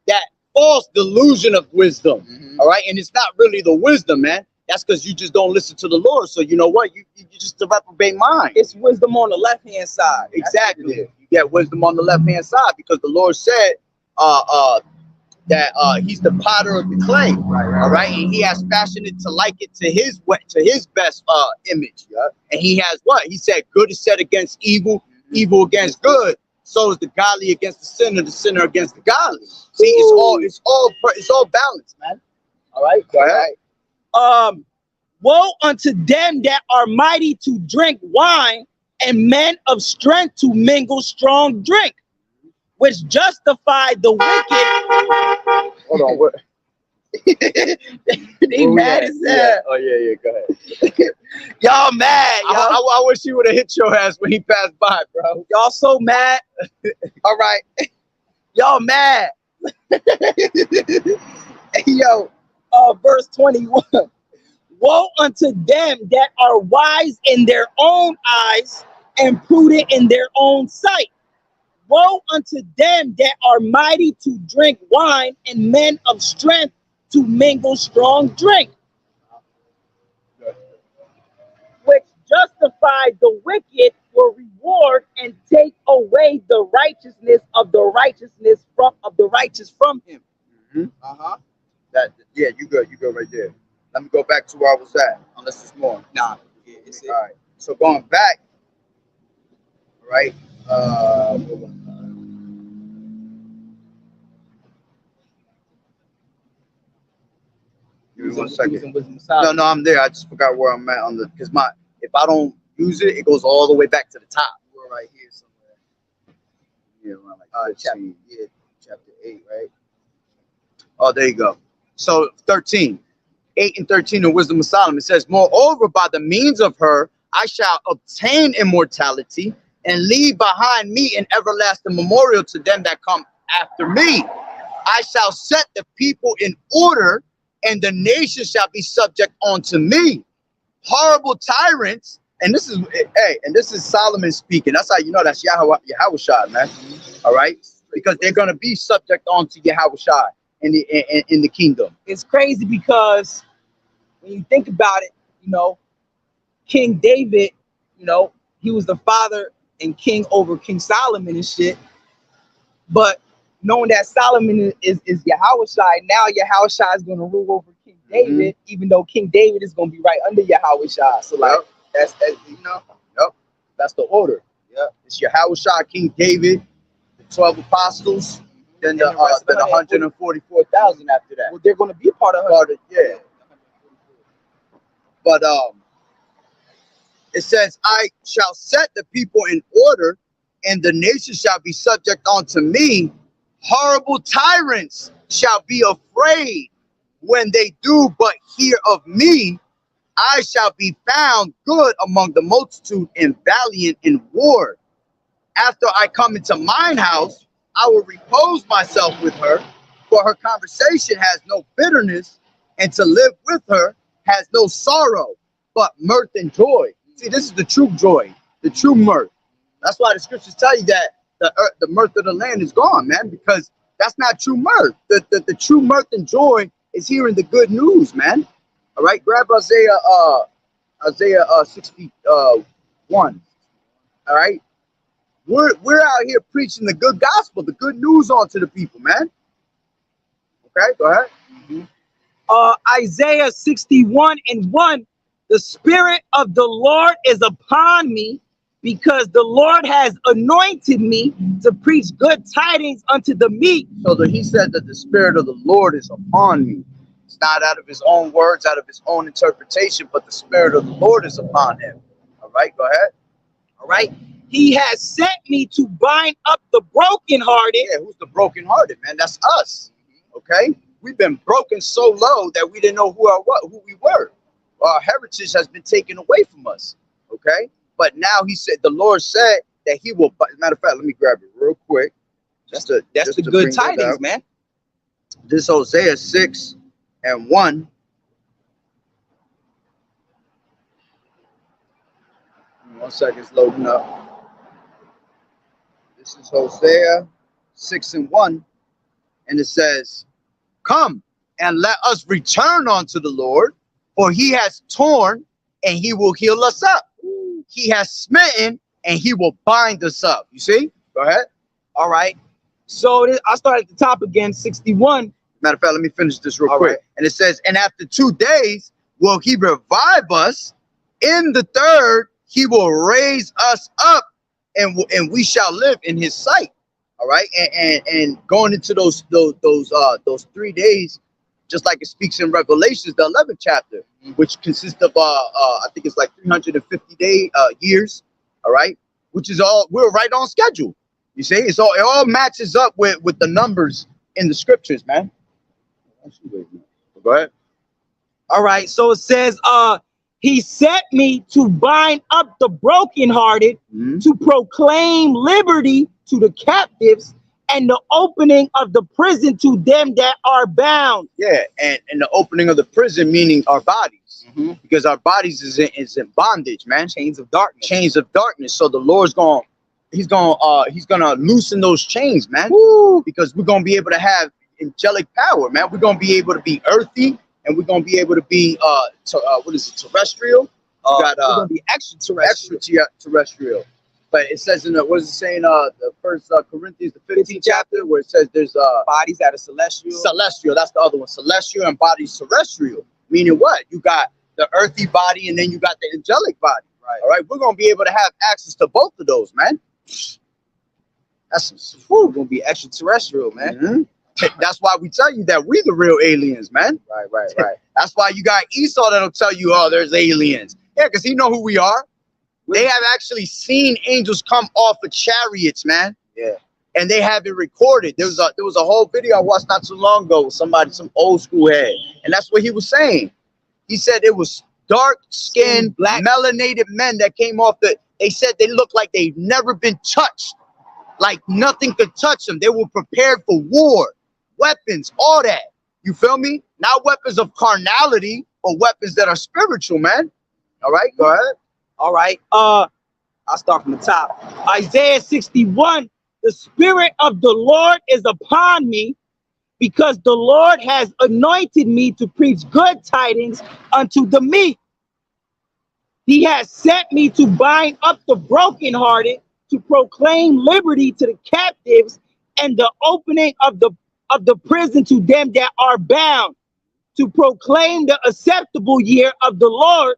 that false delusion of wisdom. All right, and it's not really the wisdom, man. That's because you just don't listen to the Lord. So you know what? You just a reprobate mind. It's wisdom on the left-hand side. Exactly. You get wisdom on the left-hand side because the Lord said that he's the potter of the clay. Right. All right. And he has fashioned it to like it to his best image. Yeah. And he has what? He said good is set against evil, evil against good. So is the godly against the sinner against the godly. See, it's all balanced, man. All right. Go ahead. Woe unto them that are mighty to drink wine and men of strength to mingle strong drink, which justify the wicked. Hold on, what? They mad as hell. Yeah. Oh yeah, go ahead. Y'all mad, yo. I wish he would have hit your ass when he passed by, bro. Y'all so mad. All right. Y'all mad. Yo, verse 21. Woe unto them that are wise in their own eyes and prudent in their own sight. Woe unto them that are mighty to drink wine and men of strength to mingle strong drink, which justify the wicked for reward and take away the righteousness of the righteous from him. That you go right there. Let me go back to where I was at, unless it's more. Nah, yeah, it's it. All right. So going back, right? Give me 1 second. No, I'm there. I just forgot where I'm at on the because if I don't use it, it goes all the way back to the top. We're right here somewhere. Yeah, around like chapter chapter 8, right? Oh, there you go. So 13. 8 and 13 in Wisdom of Solomon says, moreover, by the means of her, I shall obtain immortality and leave behind me an everlasting memorial to them that come after me. I shall set the people in order, and the nation shall be subject unto me. Horrible tyrants, and this is, hey, and this is Solomon speaking. That's how you know that's Yahushua, man. All right, because they're gonna be subject unto Yahushua in the kingdom. It's crazy because when you think about it, you know, King David, you know, he was the father and king over King Solomon and shit. But knowing that Solomon is Yahushua, now Yahushua is going to rule over King David, even though King David is going to be right under Yahushua. So like, that's you know, that's the order. Yep, it's Yahushua, King David, the 12 apostles, then the 144,000 after that. Well, they're going to be a part of her. Yeah. But it says, I shall set the people in order, and the nation shall be subject unto me. Horrible tyrants shall be afraid when they do but hear of me. I shall be found good among the multitude and valiant in war. After I come into mine house, I will repose myself with her, for her conversation has no bitterness, and to live with her has no sorrow, but mirth and joy. See, this is the true joy, the true mirth. That's why the scriptures tell you that the mirth of the land is gone, man, because that's not true mirth. The true mirth and joy is hearing the good news, man. All right, grab Isaiah 61. All right, we're out here preaching the good gospel, the good news onto the people, man. Okay, go ahead. Isaiah 61:1. The Spirit of the Lord is upon me, because the Lord has anointed me to preach good tidings unto the meek. So that he said that the Spirit of the Lord is upon me. It's not out of his own words, out of his own interpretation, but the Spirit of the Lord is upon him. All right, go ahead. All right. He has sent me to bind up the brokenhearted. Yeah, who's the brokenhearted, man? That's us. Okay? We've been broken so low that we didn't know who we were. Our heritage has been taken away from us. Okay? But now he said, the Lord said that he will, as a matter of fact, let me grab it real quick. That's the good tidings, man. This Hosea 6:1. 1 second, it's loading up. This is Hosea 6:1. And it says, come and let us return unto the Lord, for he has torn and he will heal us up. He has smitten and he will bind us up. You see? Go ahead. All right. So I start at the top again, 61. Matter of fact, let me finish this real quick. Right. And it says, and after 2 days will he revive us. In the third, he will raise us up, and we shall live in his sight. All right. And going into those 3 days, just like it speaks in Revelations, the 11th chapter, which consists of I think it's like 350 years. All right, which is all, we're right on schedule. You see, it all matches up with the numbers in the scriptures, man. Go ahead. All right, so it says, he sent me to bind up the brokenhearted, to proclaim liberty to the captives, and the opening of the prison to them that are bound. Yeah, and the opening of the prison, meaning our bodies, because our bodies is in bondage, man. Chains of darkness. Chains of darkness. So the Lord's he's gonna loosen those chains, man. Woo! Because we're gonna be able to have angelic power, man. We're gonna be able to be earthy, and we're gonna be able to be terrestrial. We're gonna be extraterrestrial. But it says in the, what is it saying? The first Corinthians, the 15th chapter, where it says there's bodies that are celestial. Celestial, that's the other one. Celestial and bodies terrestrial. Meaning what? You got the earthy body and then you got the angelic body. Right. All right. We're gonna be able to have access to both of those, man. We're gonna be extraterrestrial, man. That's why we tell you that we the real aliens, man. Right. That's why you got Esau that'll tell you, oh, there's aliens. Yeah, because he know who we are. They have actually seen angels come off of chariots, man. Yeah. and they have it recorded. There was a whole video I watched not too long ago with somebody, some old school head, and that's what he was saying. He said it was dark-skinned, Black, melanated men that came off the. They said they looked like they've never been touched, like nothing could touch them. They were prepared for war, weapons, all that. You feel me? Not weapons of carnality, but weapons that are spiritual, man. All right, go ahead. all right. I'll start from the top. Isaiah 61. The Spirit of the Lord is upon me, because the Lord has anointed me to preach good tidings unto the meek. He has sent me to bind up the brokenhearted, to proclaim liberty to the captives, and the opening of the prison to them that are bound, to proclaim the acceptable year of the Lord,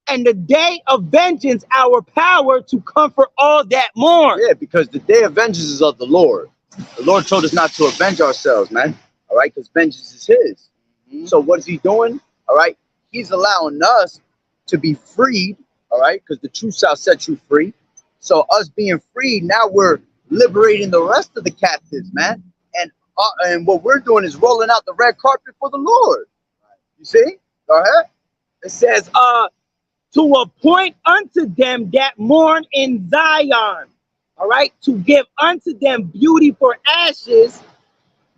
and the day of vengeance, our power to comfort all that mourn. Yeah, because the day of vengeance is of the Lord. The Lord told us not to avenge ourselves, man. All right, because vengeance is his. So what is he doing? All right, he's allowing us to be freed. All right, because the truth shall set you free. So us being freed, now we're liberating the rest of the captives, man. And what we're doing is rolling out the red carpet for the Lord. You see? Go ahead. It says, to appoint unto them that mourn in Zion. All right, to give unto them beauty for ashes,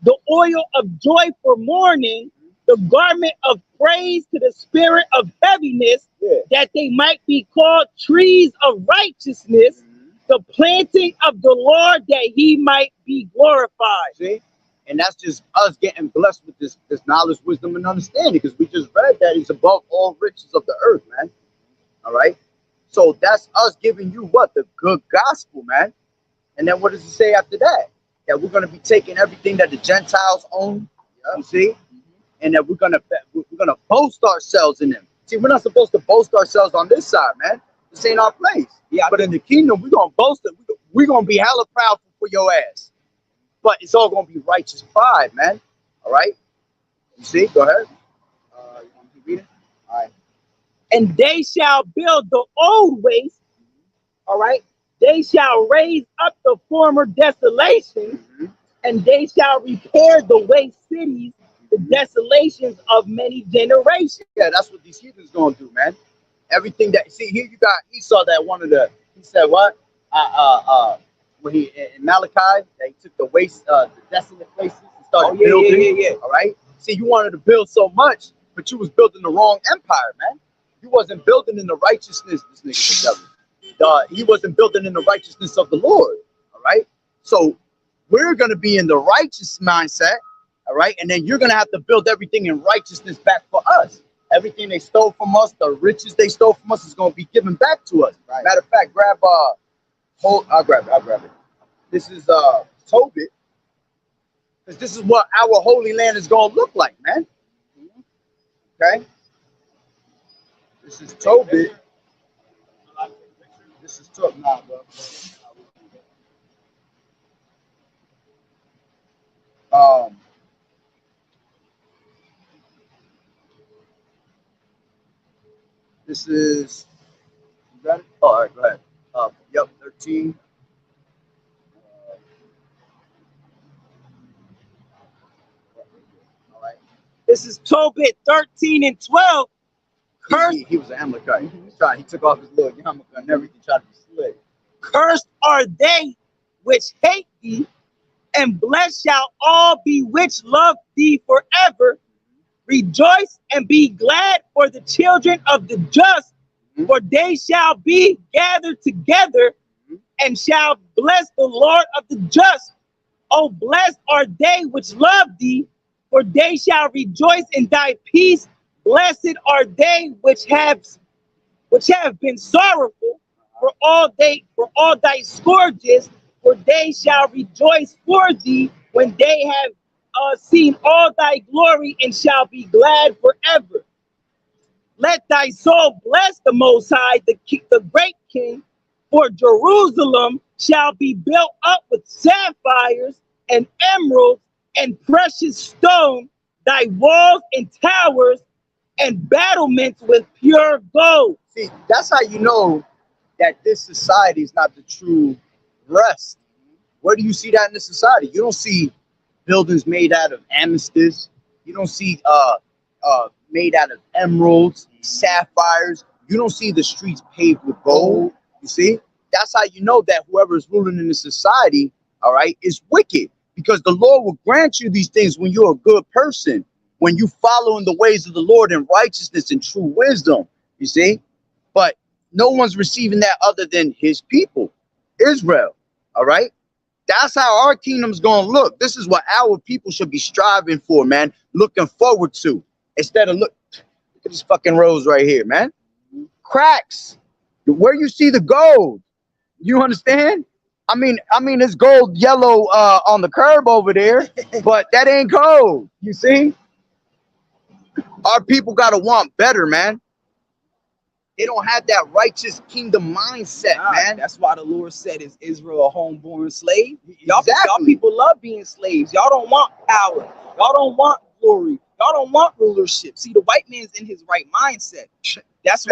the oil of joy for mourning, the garment of praise to the spirit of heaviness, that they might be called trees of righteousness, the planting of the Lord, that he might be glorified. See? And that's just us getting blessed with this knowledge, wisdom, and understanding, because we just read that he's above all riches of the earth, man. All right? So that's us giving you what? The good gospel, man. And then what does he say after that? That we're going to be taking everything that the Gentiles own, you see? And that we're gonna boast ourselves in them. See, we're not supposed to boast ourselves on this side, man. This ain't our place. Yeah, but in the kingdom, we're gonna boast it. We're gonna be hella proud for your ass. But it's all gonna be righteous pride, man. All right. You see? Go ahead. You want me to read it? All right. And they shall build the old waste. All right. They shall raise up the former desolations, and they shall repair the waste cities, the desolations of many generations. Yeah, that's what these heathens gonna do, man. Everything that, see, here you got Esau, that one of the, he said what? When he in Malachi, that he took the waste, the desolate places and started building. Yeah. All right. See, you wanted to build so much, but you was building the wrong empire, man. You wasn't building in the righteousness. This nigga the devil. He wasn't building in the righteousness of the Lord. All right. So we're gonna be in the righteous mindset. All right, and then you're gonna have to build everything in righteousness back for us. Everything they stole from us, the riches they stole from us, is gonna be given back to us. Right. Matter of fact, grab I'll grab it. This is Tobit, because this is what our holy land is gonna look like, man. Okay, this is Tobit. This is Tobit, nah, bro. This is, you got it? Oh, all right, go ahead. Yep, 13. All right. This is Tobit 13 and 12. He was an Amalekite. He took off his little yarmulke and everything, tried to be slick. Cursed are they which hate thee, and blessed shall all be which love thee forever. Rejoice and be glad for the children of the just, for they shall be gathered together, and shall bless the Lord of the just. Oh, blessed are they which love thee, for they shall rejoice in thy peace. Blessed are they which have been sorrowful for all thy scourges, for they shall rejoice for thee when they have seen all thy glory, and shall be glad forever. Let thy soul bless the Most High, the great King, for Jerusalem shall be built up with sapphires and emeralds and precious stone, thy walls and towers and battlements with pure gold. See, that's how you know that this society is not the true rest. Where do you see that in the society? You don't see buildings made out of amethyst. You don't see made out of emeralds, sapphires. You don't see the streets paved with gold. You see? That's how you know that whoever is ruling in the society, all right, is wicked. Because the Lord will grant you these things when you're a good person, when you follow in the ways of the Lord in righteousness and true wisdom. You see? But no one's receiving that other than his people, Israel. All right? That's how our kingdom's going to look. This is what our people should be striving for, man. Looking forward to. Instead of look at these fucking roads right here, man. Cracks. Where you see the gold. You understand? I mean, it's gold yellow on the curb over there, but that ain't gold. You see? Our people got to want better, man. They don't have that righteous kingdom mindset, man. That's why the Lord said, is Israel a homeborn slave? Y'all Exactly. people love being slaves. Y'all don't want power. Y'all don't want glory. Y'all don't want rulership. See, the white man's in his right mindset. That's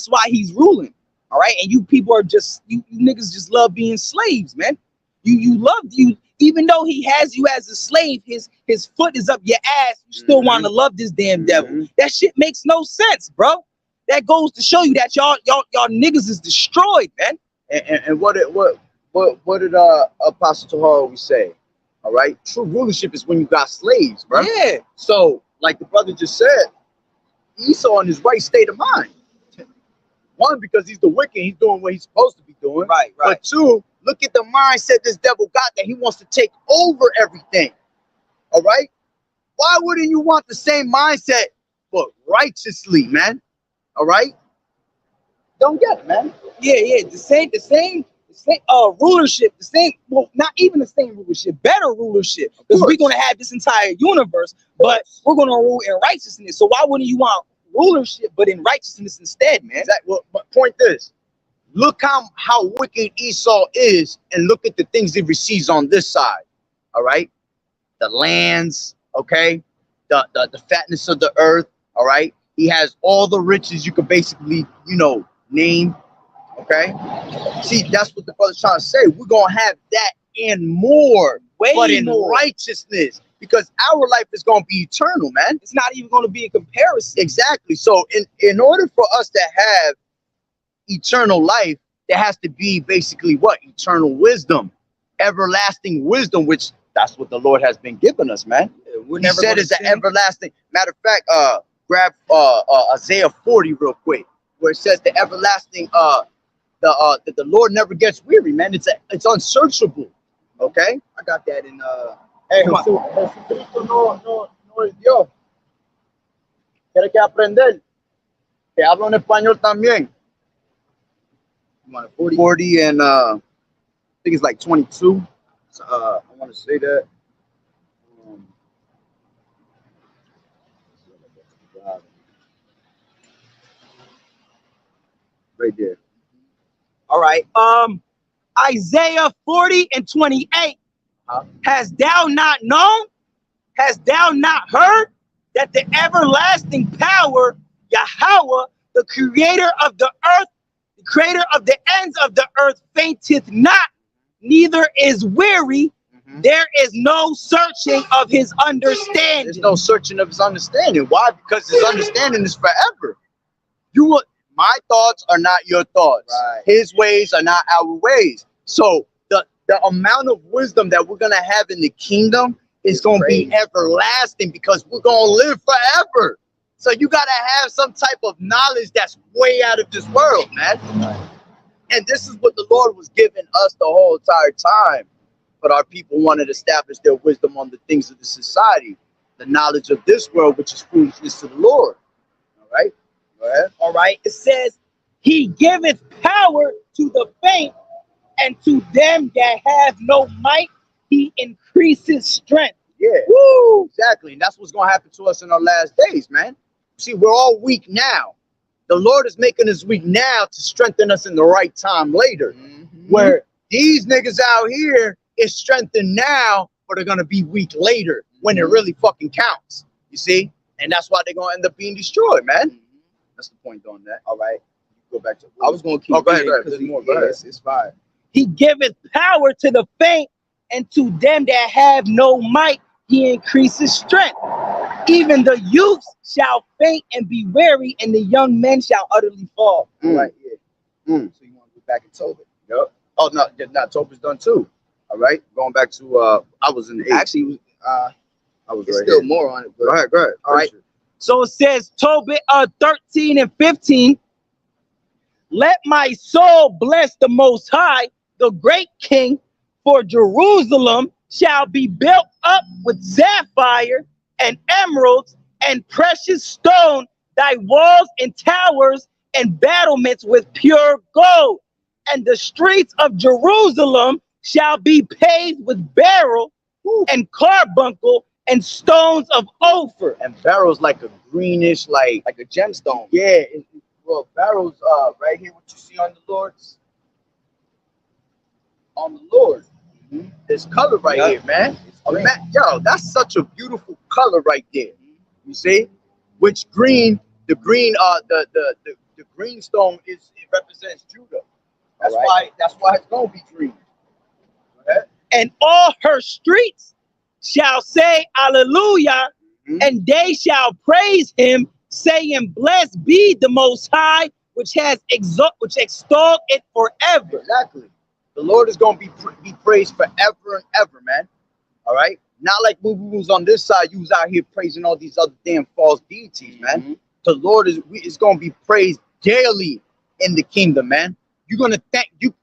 why he's ruling. All right. And you people are just, you niggas just love being slaves, man. You love you, even though he has you as a slave, his foot is up your ass. You still want to love this damn devil. That shit makes no sense, bro. That goes to show you that y'all niggas is destroyed, man. And what did Apostle Tahar always say? All right, true rulership is when you got slaves, bro. Yeah. So, like the brother just said, Esau in his right state of mind. One, because he's the wicked, he's doing what he's supposed to be doing. Right. But two, look at the mindset this devil got, that he wants to take over everything. All right? Why wouldn't you want the same mindset, but righteously, man? All right? Don't get it, man. Yeah. The same rulership, the same, well, not even the same rulership, better rulership. Because we're gonna have this entire universe, but we're gonna rule in righteousness. So why wouldn't you want rulership but in righteousness instead, man? Exactly. Well, but point this. Look how wicked Esau is, and look at the things he receives on this side. All right? The lands, okay? The fatness of the earth, all right? He has all the riches you could basically, name. Okay? See, that's what the brother's trying to say. We're going to have that and more, but in righteousness, because our life is going to be eternal, man. It's not even going to be a comparison. Exactly. So in order for us to have eternal life, there has to be basically what? Eternal wisdom, everlasting wisdom, which that's what the Lord has been giving us, man. We're He never said gonna it's an sin. everlasting. Matter of fact, grab Isaiah 40 real quick, where it says the everlasting, the Lord never gets weary, man. It's unsearchable. Okay, I got that in hey, come on. Jesucristo no es Dios. Tiene que aprender. Te hablo en español también. 40 and I think it's like 22. So, I want to say that. Right there. All right. Isaiah 40 and 28. Hast thou not known? Hast thou not heard that the everlasting power, Yahweh, the creator of the earth, the creator of the ends of the earth, fainteth not, neither is weary. There is no searching of his understanding. There's no searching of his understanding. Why? Because his understanding is forever. My thoughts are not your thoughts. Right. His ways are not our ways. So the amount of wisdom that we're gonna have in the kingdom is gonna be everlasting, because we're gonna live forever. So you gotta have some type of knowledge that's way out of this world, man. Right. And this is what the Lord was giving us the whole entire time. But our people wanted to establish their wisdom on the things of the society, the knowledge of this world, which is foolishness to the Lord. All right. Go ahead. All right. It says, he giveth power to the faint, and to them that have no might, he increases strength. Yeah. Woo! Exactly. And that's what's going to happen to us in our last days, man. See, we're all weak now. The Lord is making us weak now to strengthen us in the right time later. Where these niggas out here is strengthened now, but they're going to be weak later when it really fucking counts. You see? And that's why they're going to end up being destroyed, man. That's the point on that. All right. Go back to. I was going to keep. Go ahead. There's more. Go ahead. It's fine. He giveth power to the faint, and to them that have no might he increases strength. Even the youths shall faint and be weary, and the young men shall utterly fall. Right, yeah. So you want to go back and Tobit? Yep. Oh, no, Tobit's done too. All right. Going back to, I was in the 8th. Actually, I was there's right still here. more on it. But Go ahead. All right. So it says, Tobit 13 and 15. Let my soul bless the Most High, the great King, for Jerusalem shall be built up with sapphire and emeralds and precious stone, thy walls and towers and battlements with pure gold. And the streets of Jerusalem shall be paved with beryl and carbuncle and stones of Ophir. And Barrow's like a greenish, like Like a gemstone. yeah. Well, Barrow's right here. What you see on the Lord's, this color right Yeah. here, man. Oh, man. Yo, that's such a beautiful color right there. You see, which green? The green, the green stone it represents Judah. That's All right. why it's gonna be green. Okay? And all her streets shall say Alleluia, Mhm. and they shall praise him, saying, Blessed be the Most High, which extolled it forever. Exactly. The Lord is gonna be praised forever and ever, man. All right. Not like we was on this side, you was out here praising all these other damn false deities, man. Mhm. The Lord is gonna be praised daily in the kingdom, man. You're gonna thank you.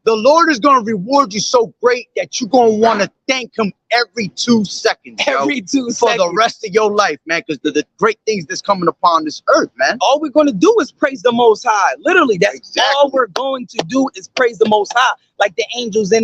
The Lord is gonna reward you so great that you're gonna want to thank Him every 2 seconds, yo, Every 2 for seconds. the rest of your life, man. Because the great things that's coming upon this earth, man. All we're going to do is praise the Most High. Literally, that's Exactly. all we're going to do is praise the Most High. Like the angels in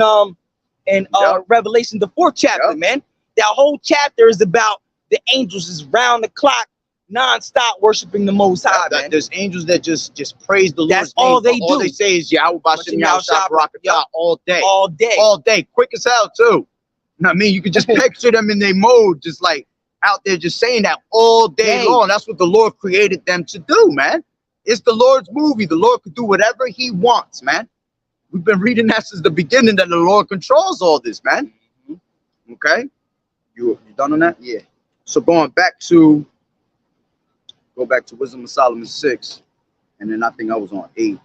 Yep. Revelation, the 4th chapter, Yep. man. That whole chapter is about the angels is round the clock, non-stop worshiping the Most High, man. There's angels that just praise the Lord. That's all they All do. they say is Yahweh Bashem Yahushua Barakatah Yup. all day. All day. All day, quick as hell too. You know what I mean? You could just picture them in their mode, just like out there just saying that all day Dang. long. That's what the Lord created them to do, man. It's the Lord's movie. The Lord could do whatever He wants, man. We've been reading that since the beginning, that the Lord controls all this, man. Okay? You done on that? Yeah. So go back to Wisdom of Solomon 6, and then I think I was on 8.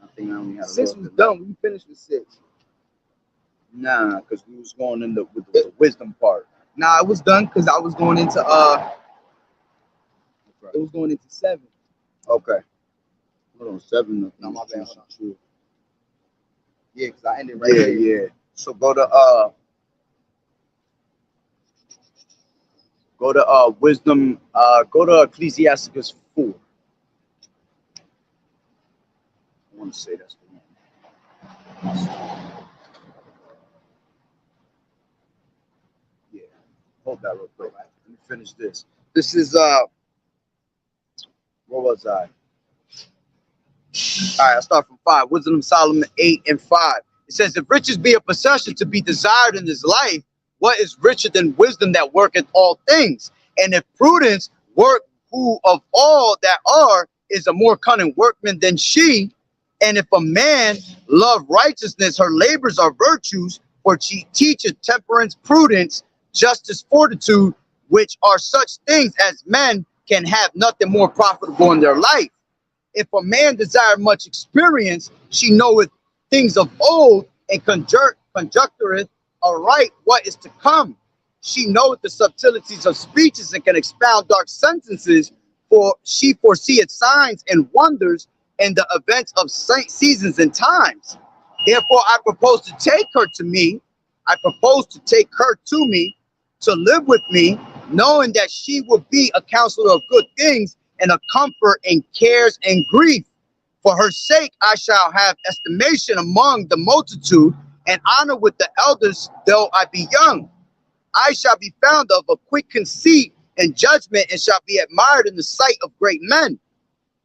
I think I only had a 6 little was bit done. We finished with 6. left. Nah, because we was going in with the wisdom part. Nah, it was done because I was going into it was going into 7. Okay. Hold on, 7. No, my bad, hold on. Yeah, because I ended right Yeah, here. yeah. So go to wisdom, go to Ecclesiasticus 4. I want to say that's the one. Yeah. Hold that real quick. Let me finish this. This is where was I? All right, I'll start from 5. Wisdom of Solomon 8 and 5. It says, if riches be a possession to be desired in this life, what is richer than wisdom that worketh all things? And if prudence work, who of all that are is a more cunning workman than she, and if a man love righteousness, her labors are virtues, for she teacheth temperance, prudence, justice, fortitude, which are such things as men can have nothing more profitable in their life. If a man desire much experience, she knoweth things of old, and conjectureth aright what is to come. She knoweth the subtleties of speeches, and can expound dark sentences, for she foreseeth signs and wonders, and the events of seasons and times. Therefore I propose to take her to me. I propose to take her to me, to live with me, knowing that she will be a counselor of good things, and a comfort in cares and grief. For her sake I shall have estimation among the multitude, and honor with the elders, though I be young. I shall be found of a quick conceit and judgment, and shall be admired in the sight of great men.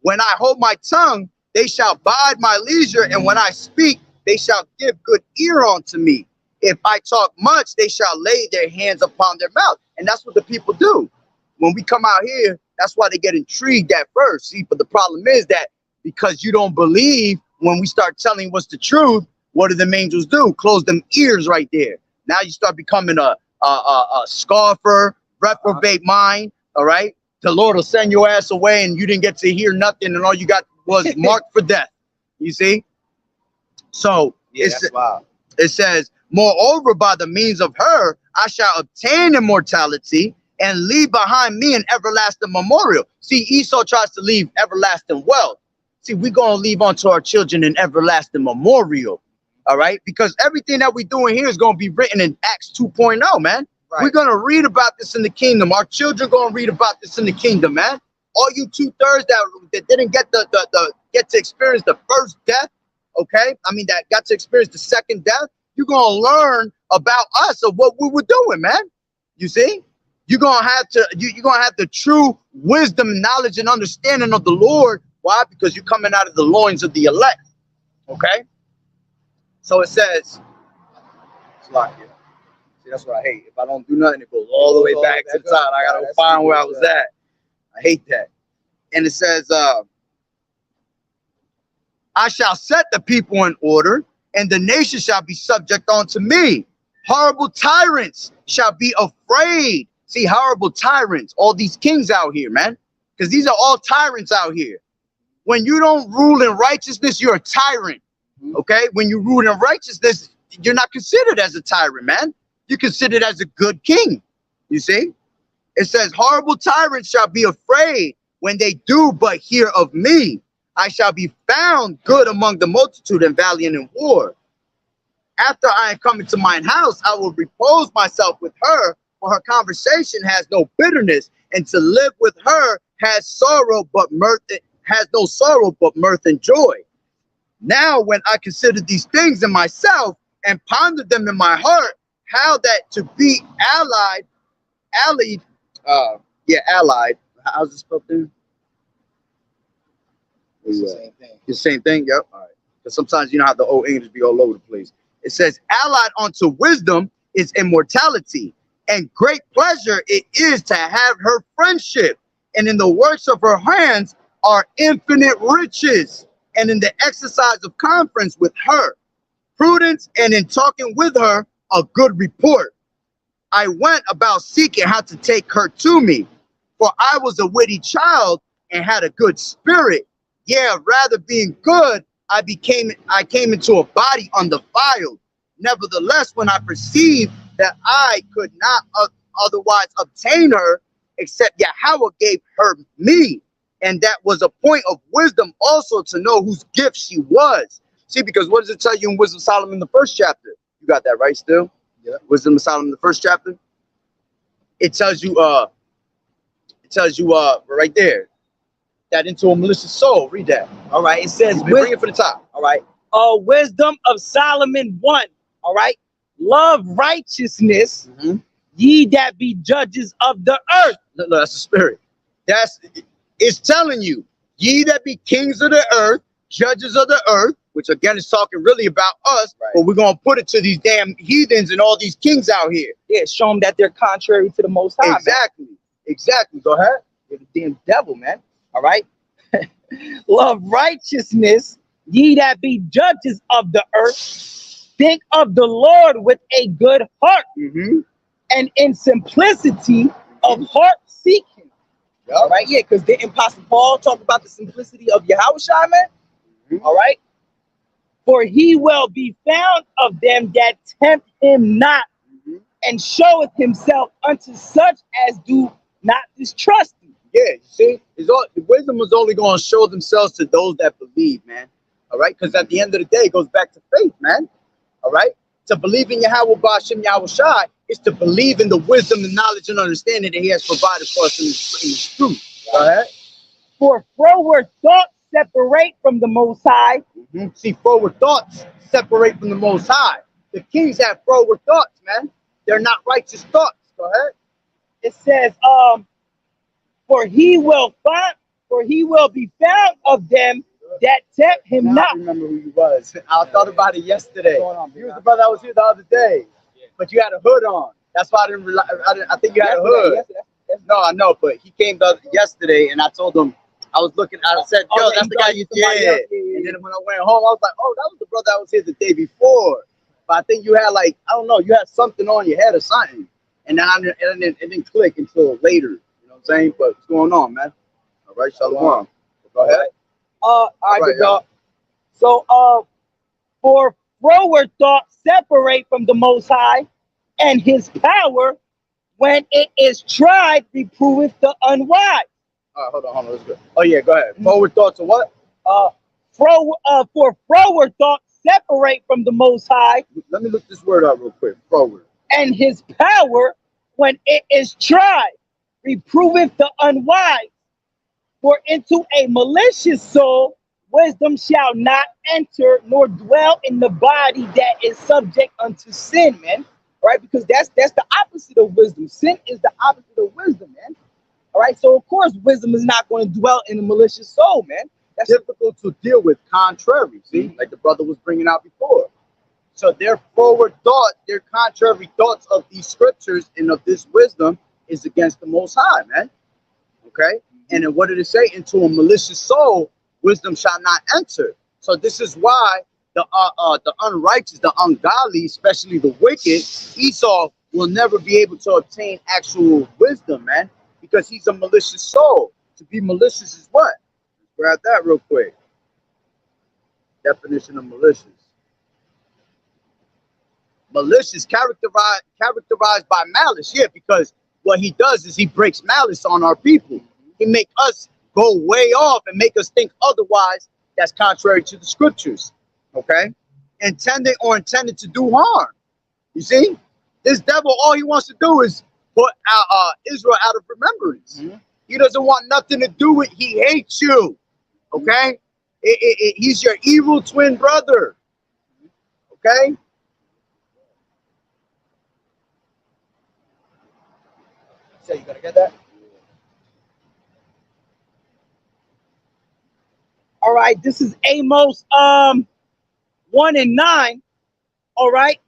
When I hold my tongue, they shall bide my leisure, and when I speak, they shall give good ear unto me. If I talk much, they shall lay their hands upon their mouth. And that's what the people do. When we come out here, that's why they get intrigued at first. See, but the problem is that because you don't believe when we start telling what's the truth, What do them angels do? Close them ears right there. Now you start becoming a scoffer, reprobate mind. All right. The Lord will send your ass away and you didn't get to hear nothing and all you got was marked for death. You see? So Yeah, that's wild. it says, moreover, by the means of her, I shall obtain immortality and leave behind me an everlasting memorial. See, Esau tries to leave everlasting wealth. See, we're going to leave unto our children an everlasting memorial. All right? Because everything that we're doing here is going to be written in Acts 2.0, man. Right. We're going to read about this in the kingdom. Our children going to read about this in the kingdom, man. All you 2/3 that didn't get get to experience the first death, okay? I mean, that got to experience the second death. You're going to learn about us of what we were doing, man. You see? You're going to have to, you're going to have the true wisdom, knowledge, and understanding of the Lord. Why? Because you're coming out of the loins of the elect. Okay? So it says, it's like, see, that's what I hate. If I don't do nothing, it goes all the way back to the top. I got to find where I was at. I hate that. And it says, I shall set the people in order, and the nation shall be subject unto me. Horrible tyrants shall be afraid. See, horrible tyrants, all these kings out here, man, because these are all tyrants out here. When you don't rule in righteousness, you're a tyrant, okay? When you rule in righteousness, you're not considered as a tyrant, man. You're considered as a good king, you see? It says, horrible tyrants shall be afraid when they do but hear of me. I shall be found good among the multitude and valiant in war. After I am come into mine house, I will repose myself with her, for her conversation has no bitterness, and to live with her has sorrow but mirth, has no sorrow but mirth and joy. Now when I consider these things in myself and ponder them in my heart, how that to be allied, how's it spelled there? It's the same thing. The same thing, yep. All right. Because sometimes you know how the old English be all over the place. It says, allied unto wisdom is immortality, and great pleasure it is to have her friendship. And in the works of her hands are infinite riches, and in the exercise of conference with her, prudence, and in talking with her, a good report. I went about seeking how to take her to me, for I was a witty child and had a good spirit. Yeah, rather being good, I came into a body undefiled. Nevertheless, when I perceived that I could not otherwise obtain her, except Yahweh gave her me, and that was a point of wisdom also to know whose gift she was. See, because what does it tell you in Wisdom of Solomon, the 1st chapter? You got that right still? Yeah. Wisdom of Solomon, the 1st chapter. It tells you, right there, that into a malicious soul. Read that. All right. It says, bring it for the top. All right. Wisdom of Solomon 1. All right. Love righteousness, ye that be judges of the earth. No, that's the spirit. It's telling you, ye that be kings of the earth, judges of the earth, which again is talking really about us, right. But we're going to put it to these damn heathens and all these kings out here. Yeah, show them that they're contrary to the Most High. Exactly. Man. Exactly. Go ahead. You're the damn devil, man. All right. Love righteousness, ye that be judges of the earth. Think of the Lord with a good heart, and in simplicity of heart seek him. Yep. All right. Yeah, because the Apostle Paul talk about the simplicity of Yahushua, man. All right. For he will be found of them that tempt him not, and showeth himself unto such as do not distrust him. Yeah, you see, the wisdom is only going to show themselves to those that believe, man. All right, because at the end of the day, it goes back to faith, man. All right, to believe in Yahweh Ba'ashem Yahushai is to believe in the wisdom, the knowledge, and understanding that he has provided for us in his truth. Go ahead. For froward thoughts separate from the Most High. See, froward thoughts separate from the Most High. The kings have froward thoughts, man. They're not righteous thoughts. Go ahead. It says, for he will be found of them that tempt him not. I remember who you was. I thought about it yesterday. You was the brother that was here the other day, but you had a hood on. That's why I didn't realize. I think you had a hood. No, I know, but he came yesterday, and I told him I was looking. I said, Oh, "Yo, that that's you the thought guy it you was somebody did." else. Yeah. And then when I went home, I was like, "Oh, that was the brother that was here the day before." But I think you had like, I don't know, you had something on your head or something, and then it didn't click until later. You know what I'm saying? But what's going on, man? All right, Shalom. Go ahead. All right, Right, good dog. So, for froward thought separate from the Most High, and His power, when it is tried, reproveth the unwise. All right, hold on, let's go. Oh yeah, go ahead. Forward thoughts of what? For froward thought separate from the Most High, Let me look this word up real quick. Forward. and His power, when it is tried, reproveth the unwise. For into a malicious soul wisdom shall not enter, nor dwell in the body that is subject unto sin, man. All right, because that's the opposite of wisdom. Sin is the opposite of wisdom, man. All right, so of course wisdom is not going to dwell in a malicious soul, man. That's Difficult to deal with, contrary. See, like the brother was bringing out before. So their forward thought, their contrary thoughts of these scriptures and of this wisdom is against the Most High, man. Okay, and then what did it say? Into a malicious soul, wisdom shall not enter. So this is why the unrighteous, the ungodly, especially the wicked, Esau will never be able to obtain actual wisdom, man, because he's a malicious soul. To be malicious is what? Grab that real quick. Definition of malicious. Malicious, characterized by malice. Yeah, because what he does is he breaks malice on our people. He make us go way off and make us think otherwise. That's contrary to the scriptures. Okay? Intended to do harm. You see? This devil, all he wants to do is put Israel out of remembrance. He doesn't want nothing to do with. He hates you. Okay, he's your evil twin brother. Okay. So you gonna get that? all right. This is Amos 1 and 9. All right.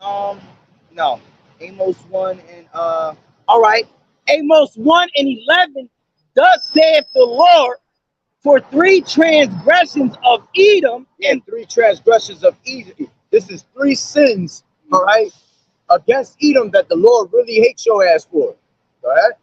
No, Amos 1 and all right. Amos 1 and 11. Thus saith the Lord, for 3 transgressions of Edom, And 3 transgressions of Edom. This is 3 sins, all right, against Edom that the Lord really hates your ass for. Go ahead.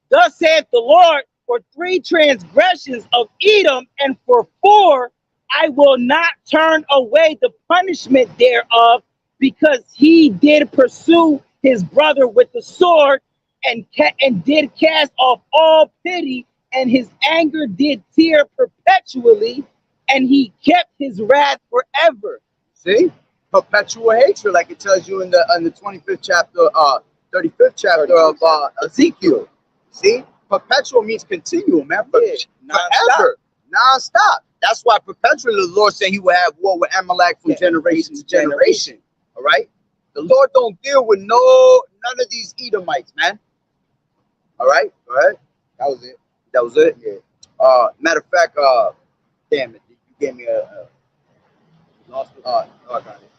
Thus saith the Lord, for 3 transgressions of Edom, and for 4 I will not turn away the punishment thereof, because he did pursue his brother with the sword, and did cast off all pity, and his anger did tear perpetually, and he kept his wrath forever. See, perpetual hatred, like it tells you in the 25th chapter, 35th chapter of Ezekiel. See, perpetual means continual, man. Forever, non-stop. That's why perpetually the Lord said He will have war with Amalek from generation to generation. All right, the Lord don't deal with none of these Edomites, man. All right, go ahead. That was it. That was it. Yeah. Matter of fact, damn it, you gave me a lost. I got it.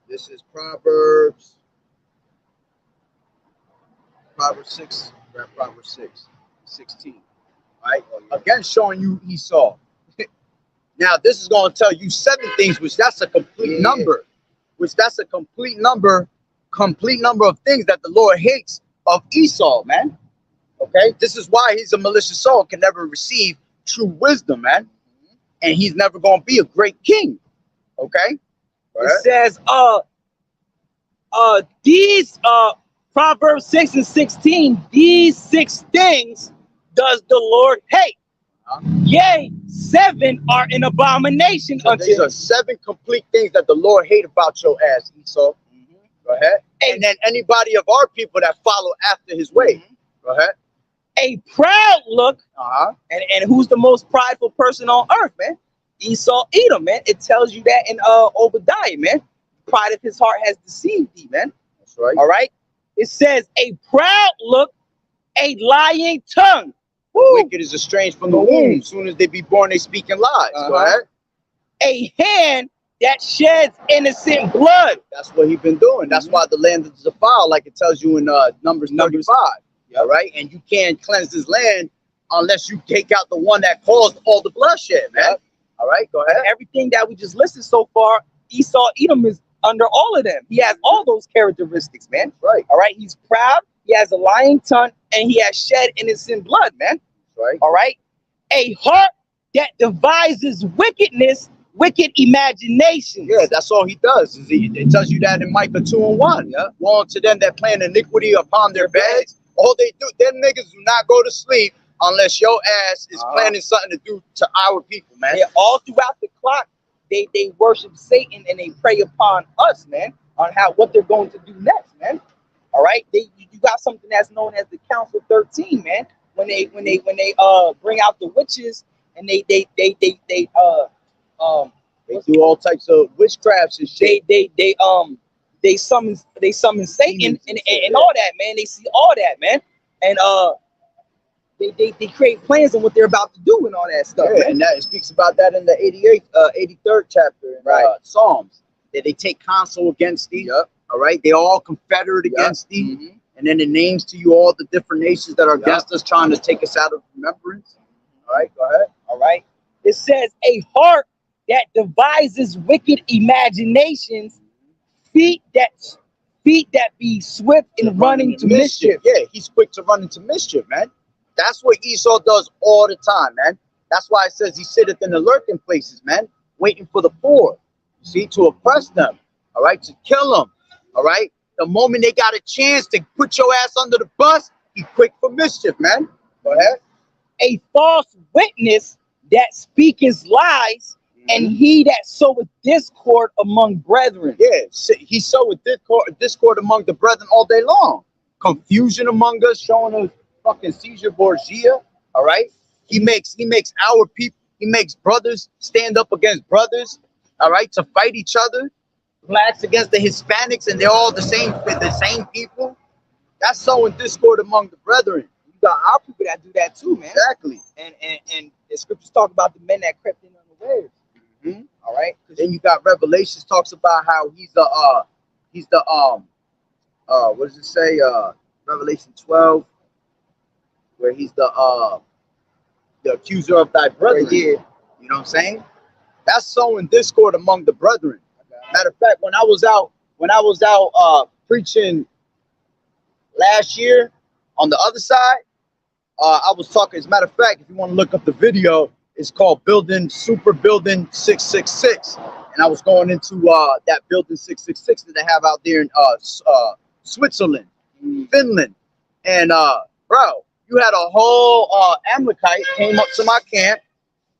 This is Proverbs 6. Grab Proverbs 16. Right? Again, showing you Esau. Now, this is going to tell you 7 things, which that's a complete number. Which that's a complete number of things that the Lord hates of Esau, man. Okay? This is why he's a malicious soul, can never receive true wisdom, man. And he's never going to be a great king. Okay? It says, these Proverbs 6 and 16, these 6 things does the Lord hate. Yea, 7 are an abomination unto These him. are 7 complete things that the Lord hate about your ass, Esau. Go ahead. And then anybody of our people that follow after his way. Go ahead. A proud look, and who's the most prideful person on earth, man? Esau, Edom, man. It tells you that in Obadiah, man. Pride of his heart has deceived thee, man. That's right. All right. It says a proud look, a lying tongue. Wicked is estranged from the womb. As soon as they be born, they speaking lies. Go ahead. A hand that sheds innocent blood. That's what he's been doing. That's why the land is defiled, like it tells you in Numbers 35. All right, and you can't cleanse this land unless you take out the one that caused all the bloodshed, man. All right, go ahead. Everything that we just listed so far, Esau, Edom is under all of them. He has all those characteristics, man. Right. All right. He's proud. He has a lying tongue, and he has shed innocent blood, man. Right. All right. A heart that devises wickedness, wicked imagination. Yeah, that's all he does. It tells you that in Micah 2:1. Yeah. Woe unto them that plan iniquity upon their beds. All they do, them niggas do not go to sleep unless your ass is planning something to do to our people, man. Yeah, all throughout the clock, they worship Satan and they prey upon us, man, on what they're going to do next, man. All right, you got something that's known as the Council 13, man. When they bring out the witches and they do all types of witchcrafts and shit. They summon Satan and all that, man. They see all that, man, and they create plans on what they're about to do and all that stuff. Yeah, and that it speaks about that in the 83rd chapter in Psalms. That they take counsel against thee. Yep. All right, they all confederate against thee, and then it names to you all the different nations that are against us, trying to take us out of remembrance. All right, go ahead. All right, it says a heart that devises wicked imaginations, feet that be swift in running to mischief. Yeah, he's quick to run into mischief, man. That's what Esau does all the time, man. That's why it says he sitteth in the lurking places, man, waiting for the poor. You see, to oppress them, all right, to kill them, all right. The moment they got a chance to put your ass under the bus, he's quick for mischief, man. Go ahead. A false witness that speaketh lies, and he that soweth discord among brethren. Yeah, he soweth discord among the brethren all day long. Confusion among us, showing us fucking Caesar Borgia. All right, he makes our people. He makes brothers stand up against brothers. All right, to fight each other. Blacks against the Hispanics, and they're all the same people. That's sowing discord among the brethren. You got our people that do that too, man. Exactly. And the scriptures talk about the men that crept in unawares. All right. Then you got Revelations talks about how he's the what does it say? Revelation 12, where he's the accuser of thy brethren. Yeah. You know what I'm saying? That's sowing discord among the brethren. Matter of fact, when I was out preaching last year on the other side, I was talking. As a matter of fact, if you want to look up the video, it's called Super Building 666, and I was going into that Building 666 that they have out there in Switzerland, Finland, and bro, you had a whole Amalekite came up to my camp,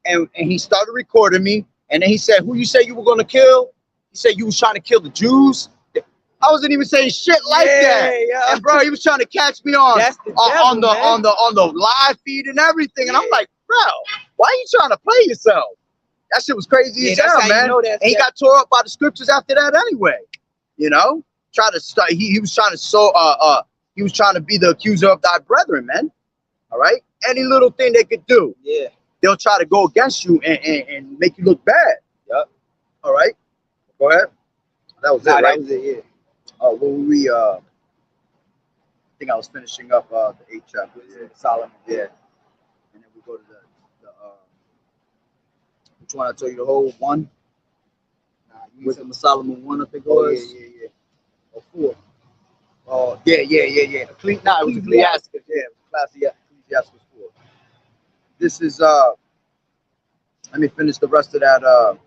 and he started recording me, and then he said, "Who you say you were gonna kill?" He said you was trying to kill the Jews. I wasn't even saying shit like that. Yeah. And bro, he was trying to catch me on the live feed and everything. And I'm like, bro, why are you trying to play yourself? That shit was crazy as hell, man. You know and he got tore up by the scriptures after that anyway. You know, try to start. He was trying to he was trying to be the accuser of thy brethren, man. All right, any little thing they could do, they'll try to go against you and make you look bad. Yep. All right. Go ahead. That was it, right? That was it, yeah. What were we? I think I was finishing up the 8th chapter. Yeah. Solomon. Yeah. And then we go to the which one? I told you the whole one. Wisdom of Solomon 1, I think it was. Yeah. Or 4. Oh, yeah. It was Ecclesiastes. Yeah, it was Ecclesiastes 4. This is let me finish the rest of that.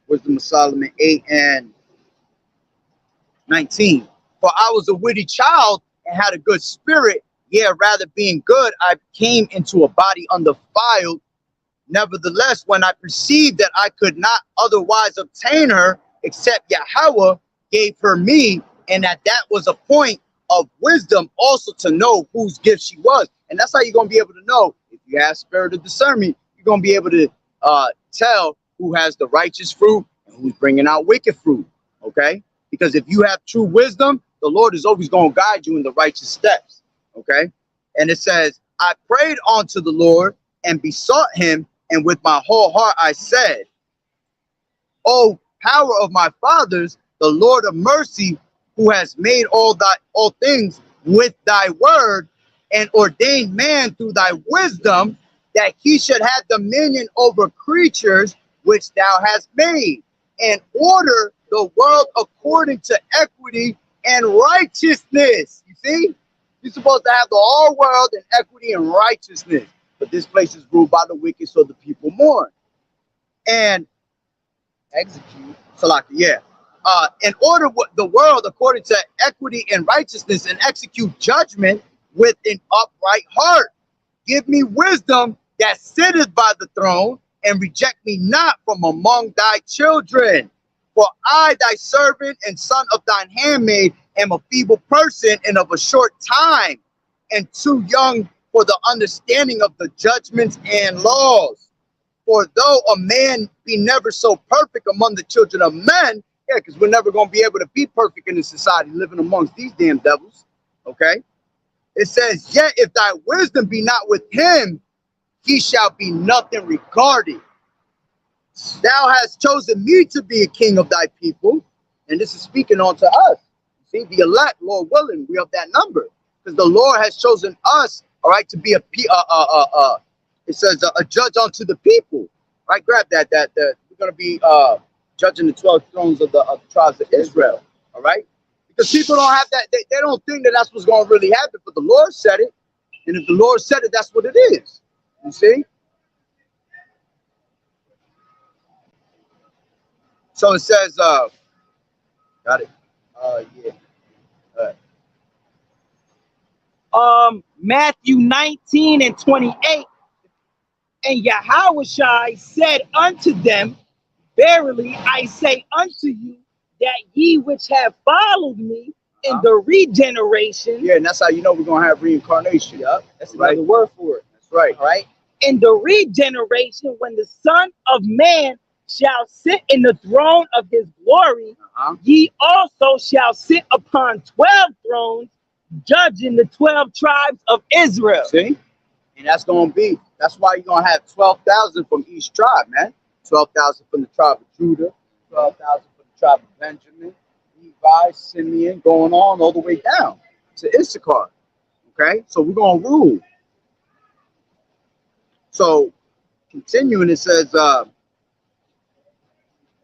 Wisdom of Solomon 8 and 19. For I was a witty child and had a good spirit. Yeah, rather being good, I came into a body undefiled. Nevertheless, when I perceived that I could not otherwise obtain her, except Yahweh gave her me, and that was a point of wisdom also to know whose gift she was. And that's how you're going to be able to know. If you have spirit of discernment, you're going to be able to tell who has the righteous fruit and who's bringing out wicked fruit, okay? Because if you have true wisdom, the Lord is always going to guide you in the righteous steps, okay? And it says, I prayed unto the Lord and besought him and with my whole heart I said, O power of my fathers, the Lord of mercy, who has made all things with thy word, and ordained man through thy wisdom, that he should have dominion over creatures which thou hast made, and order the world according to equity and righteousness. You see? You're supposed to have the whole world in equity and righteousness. But this place is ruled by the wicked, so the people mourn. And execute. Salaki, yeah. And order the world according to equity and righteousness, and execute judgment with an upright heart. Give me wisdom that sitteth by the throne, and reject me not from among thy children. For I, thy servant and son of thine handmaid, am a feeble person and of a short time, and too young for the understanding of the judgments and laws. For though a man be never so perfect among the children of men, yeah, because we're never going to be able to be perfect in this society living amongst these damn devils, okay? It says, yet if thy wisdom be not with him, he shall be nothing regarded. Thou hast chosen me to be a king of thy people, and this is speaking unto us. See, the elect, Lord willing, we of that number, because the Lord has chosen us, all right, to be it says a judge unto the people, right? Grab that. We're going to be judging the 12 thrones of the tribes of Israel, all right? Because people don't have that. They don't think that that's what's going to really happen, but the Lord said it, and if the Lord said it, that's what it is. You see? So it says, got it. Yeah. Matthew 19 and 28. And Yahushua said unto them, verily I say unto you, that ye which have followed me in the regeneration. Yeah, and that's how you know we're going to have reincarnation. Yep, that's another word for it. That's right. All right. In the regeneration, when the Son of Man shall sit in the throne of his glory, ye also shall sit upon 12 thrones, judging the 12 tribes of Israel. See? And that's going to be, that's why you're going to have 12,000 from each tribe, man. 12,000 from the tribe of Judah, 12,000 from the tribe of Benjamin, Levi, Simeon, going on all the way down to Issachar. Okay? So we're going to rule. So, continuing, it says, thou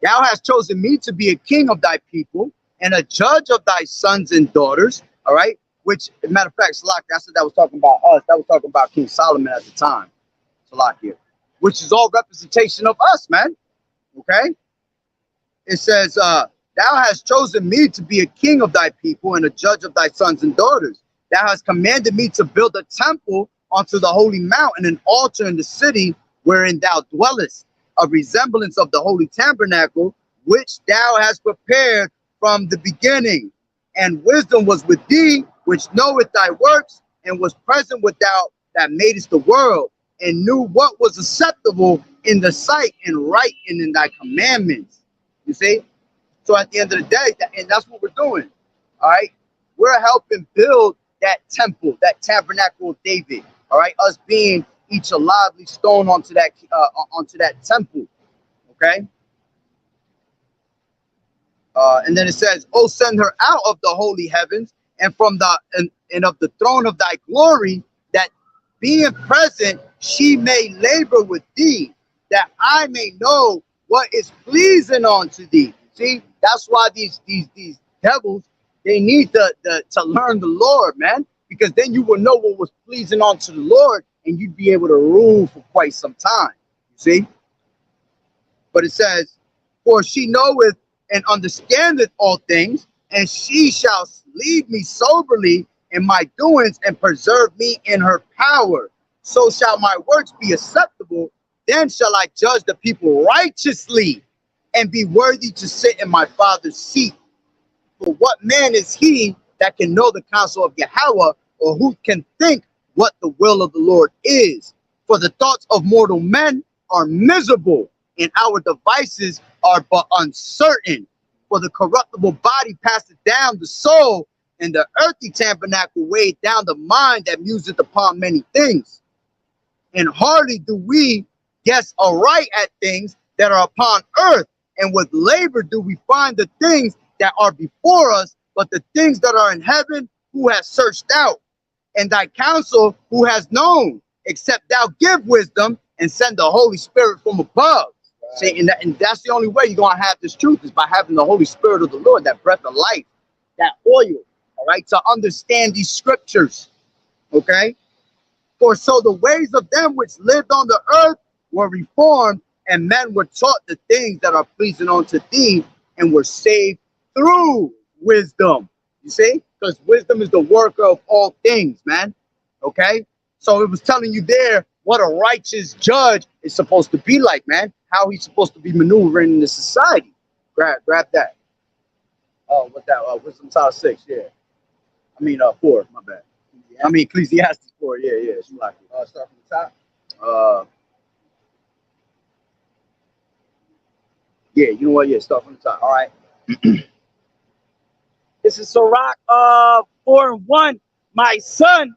hast chosen me to be a king of thy people and a judge of thy sons and daughters. All right. Which, as a matter of fact, Salakia, I said that was talking about us. That was talking about King Solomon at the time. Salakia, which is all representation of us, man. Okay. It says, thou hast chosen me to be a king of thy people and a judge of thy sons and daughters. Thou hast commanded me to build a temple unto the holy mountain, an altar in the city wherein thou dwellest, a resemblance of the holy tabernacle, which thou hast prepared from the beginning. And wisdom was with thee, which knoweth thy works, and was present with thou that madest the world, and knew what was acceptable in the sight and right and in thy commandments. You see? So at the end of the day, and that's what we're doing. All right? We're helping build that temple, that tabernacle of David. All right, us being each a lively stone onto that temple. Okay. And then it says, "Oh, send her out of the holy heavens and from the and of the throne of thy glory, that being present she may labor with thee, that I may know what is pleasing unto thee." See, that's why these devils, they need to learn the Lord, man. Because then you will know what was pleasing unto the Lord, and you'd be able to rule for quite some time. You see? But it says, for she knoweth and understandeth all things, and she shall lead me soberly in my doings and preserve me in her power. So shall my works be acceptable. Then shall I judge the people righteously and be worthy to sit in my Father's seat. For what man is he that can know the counsel of Yahweh, or who can think what the will of the Lord is? For the thoughts of mortal men are miserable, and our devices are but uncertain. For the corruptible body passeth down the soul, and the earthly tabernacle weighed down the mind that museth upon many things. And hardly do we guess aright at things that are upon earth. And with labor do we find the things that are before us, but the things that are in heaven, who has searched out? And thy counsel, who has known? Except thou give wisdom and send the Holy Spirit from above. Right. See, and that's the only way you're going to have this truth, is by having the Holy Spirit of the Lord, that breath of life, that oil, all right, to understand these scriptures, okay? For so the ways of them which lived on the earth were reformed, and men were taught the things that are pleasing unto thee, and were saved through wisdom. You see? Because wisdom is the worker of all things, man. Okay? So it was telling you there what a righteous judge is supposed to be like, man. How he's supposed to be maneuvering in the society. Grab that. Oh, what that? Wisdom Title 6, yeah. I mean, 4, my bad. Yeah. I mean, Ecclesiastes 4, yeah. It's like Start from the top. Yeah, you know what? Yeah, start from the top. All right. This is Sirach 4:1. My son,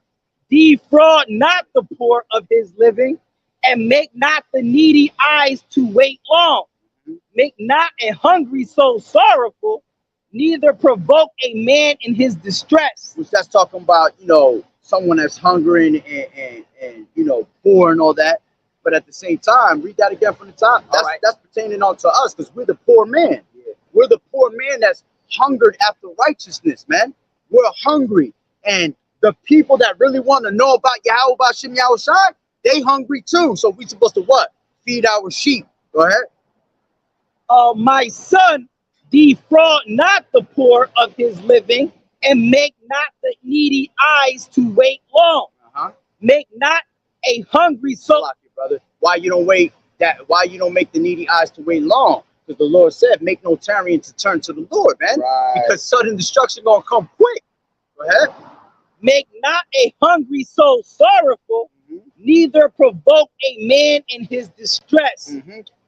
defraud not the poor of his living, and make not the needy eyes to wait long. Make not a hungry soul sorrowful, neither provoke a man in his distress. Which that's talking about, someone that's hungry and poor and all that. But at the same time, read that again from the top. That's pertaining on to us, because we're the poor man. Yeah. We're the poor man that's hungered after righteousness, man. We're hungry. And the people that really want to know about Yahweh Ba'Shem Yahushai, they hungry too. So we supposed to what? Feed our sheep. Go ahead. My son, defraud not the poor of his living, and make not the needy eyes to wait long. Make not a hungry soul. Brother, why you don't wait that? Why you don't make the needy eyes to wait long? Because the Lord said, "Make no tarrying to turn to the Lord, man." Right. Because sudden destruction gonna come quick. Go ahead. Make not a hungry soul sorrowful, neither provoke a man in his distress.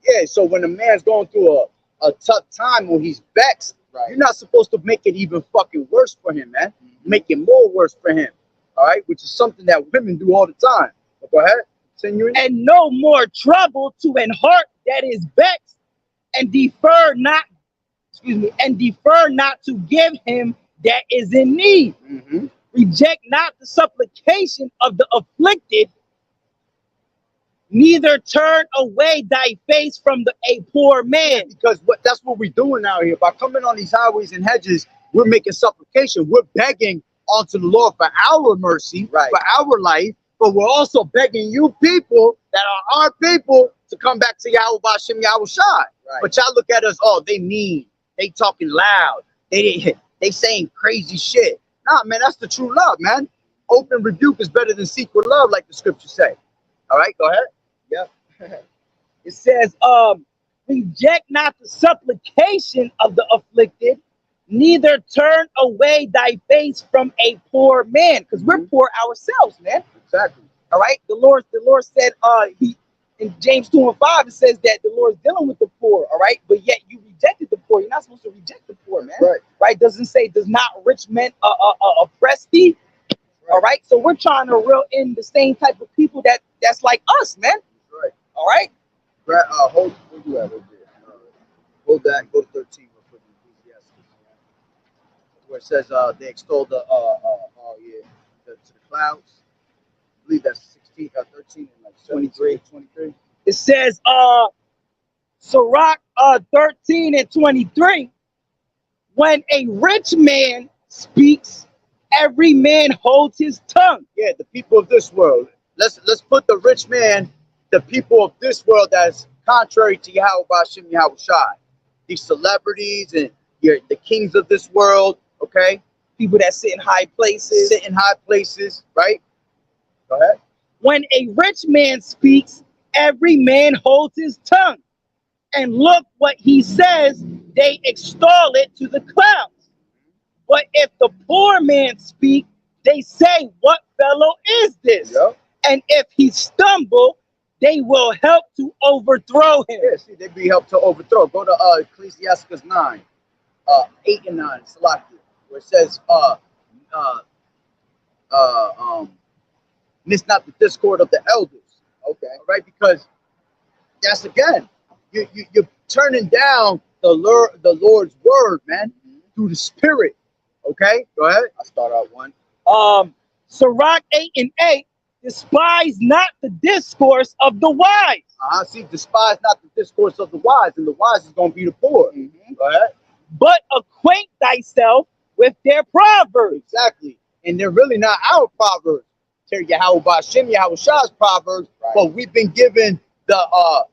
Yeah. So when a man's going through a tough time or he's vexed, you're not supposed to make it even fucking worse for him, man. Make it more worse for him. All right, which is something that women do all the time. But go ahead. Continuing. And no more trouble to an heart that is vexed, and defer not to give him that is in need. Reject not the supplication of the afflicted, neither turn away thy face from a poor man. Because that's what we're doing out here. By coming on these highways and hedges, we're making supplication. We're begging unto the Lord for our mercy, for our life. But we're also begging you people that are our people to come back to Yahweh Ba'Shem Yahushai. But y'all look at us, they mean, they talking loud, they saying crazy shit. Nah, man, that's the true love, man. Open rebuke is better than secret love, like the scriptures say. All right, go ahead. Yep. It says, reject not the supplication of the afflicted, neither turn away thy face from a poor man, because we're poor ourselves, man. Exactly. All right. The Lord said, he in James 2:5, it says that the Lord's dealing with the poor. All right, but yet you rejected the poor. You're not supposed to reject the poor, man. Right. Doesn't say, does not rich men oppress thee. All right. So we're trying to reel in the same type of people that's like us, man. All right. Hold you at hold that. Go to 13 real quick. Where it says they extol the to the clouds. I believe that's 16, 13, and like 23. It says Sirach 13:23. When a rich man speaks, every man holds his tongue. Yeah, the people of this world. Let's put the rich man, the people of this world that's contrary to Yahweh Ba'Shem Yahushai. These celebrities and the kings of this world, okay? People that sit in high places. Right? Go ahead. When a rich man speaks, every man holds his tongue. And look what he says, they extol it to the clouds. But if the poor man speak, they say, what fellow is this? Yep. And if he stumble, they will help to overthrow him. Yeah, see, they be helped to overthrow. Go to Ecclesiastes 9, 8 and 9, Salakia, where it says, miss not the discord of the elders. Okay. Right? Because that's again, you're turning down the Lord's word, man, through the Spirit. Okay, go ahead. I'll start out one. Sirach 8:8, despise not the discourse of the wise. See, despise not the discourse of the wise, and the wise is going to be the poor. Go ahead. But acquaint thyself with their proverbs. Exactly. And they're really not our proverbs. They're Yahweh Ba'ashem, Yahweh Shah's proverbs, but we've been given the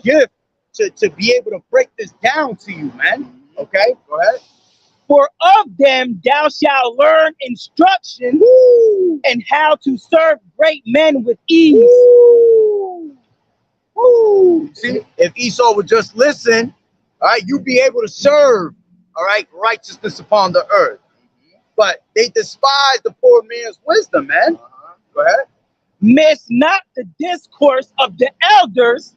gift to be able to break this down to you, man. Okay, go ahead. For of them thou shalt learn instruction and how to serve great men with ease. See, if Esau would just listen, all right, you'd be able to serve, all right, righteousness upon the earth. But they despise the poor man's wisdom, man. Go ahead. Miss not the discourse of the elders,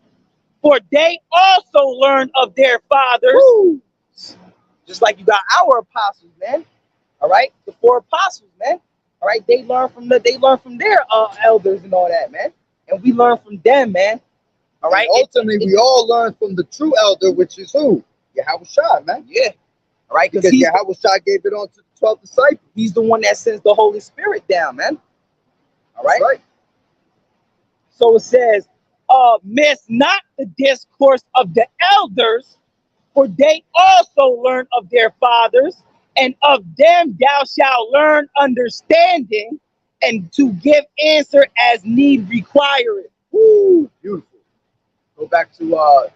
for they also learn of their fathers. Just like you got our apostles, man. All right, the 4 apostles, man. All right, they learn from their elders and all that, man. And we learn from them, man. All right. And ultimately, we all learn from the true elder, which is who? Yahweh Shah, man. Yeah. All right, because Yahweh Shah gave it on to the 12 disciples. He's the one that sends the Holy Spirit down, man. All right. That's right. So it says, miss not the discourse of the elders, for they also learn of their fathers, and of them thou shalt learn understanding, and to give answer as need requireth. Woo, beautiful. Go back to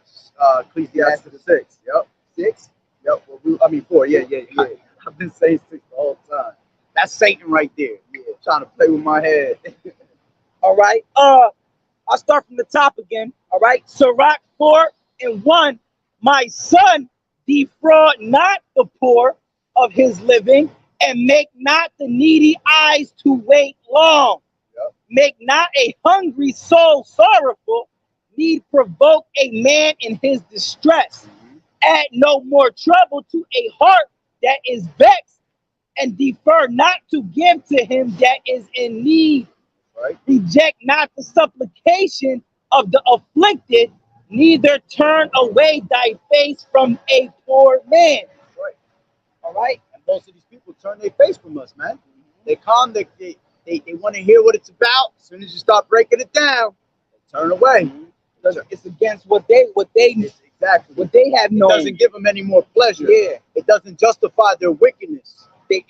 Ecclesiastes 6. Yep. 6? Yep. Well, 4. Yeah. I've been saying 6 the whole time. That's Satan right there. Yeah, trying to play with my head. All right. I'll start from the top again. All right. Sirach 4:1. My son, defraud not the poor of his living, and make not the needy eyes to wait long. Yep. Make not a hungry soul sorrowful, need provoke a man in his distress. Add no more trouble to a heart that is vexed, and defer not to give to him that is in need. Right. Reject not the supplication of the afflicted, neither turn away thy face from a poor man. Right. All right. And most of these people turn their face from us, man. They come, they want to hear what it's about. As soon as you start breaking it down, they turn away. It's against what they exactly what they have known. It doesn't give them any more pleasure. Yeah. It doesn't justify their wickedness. They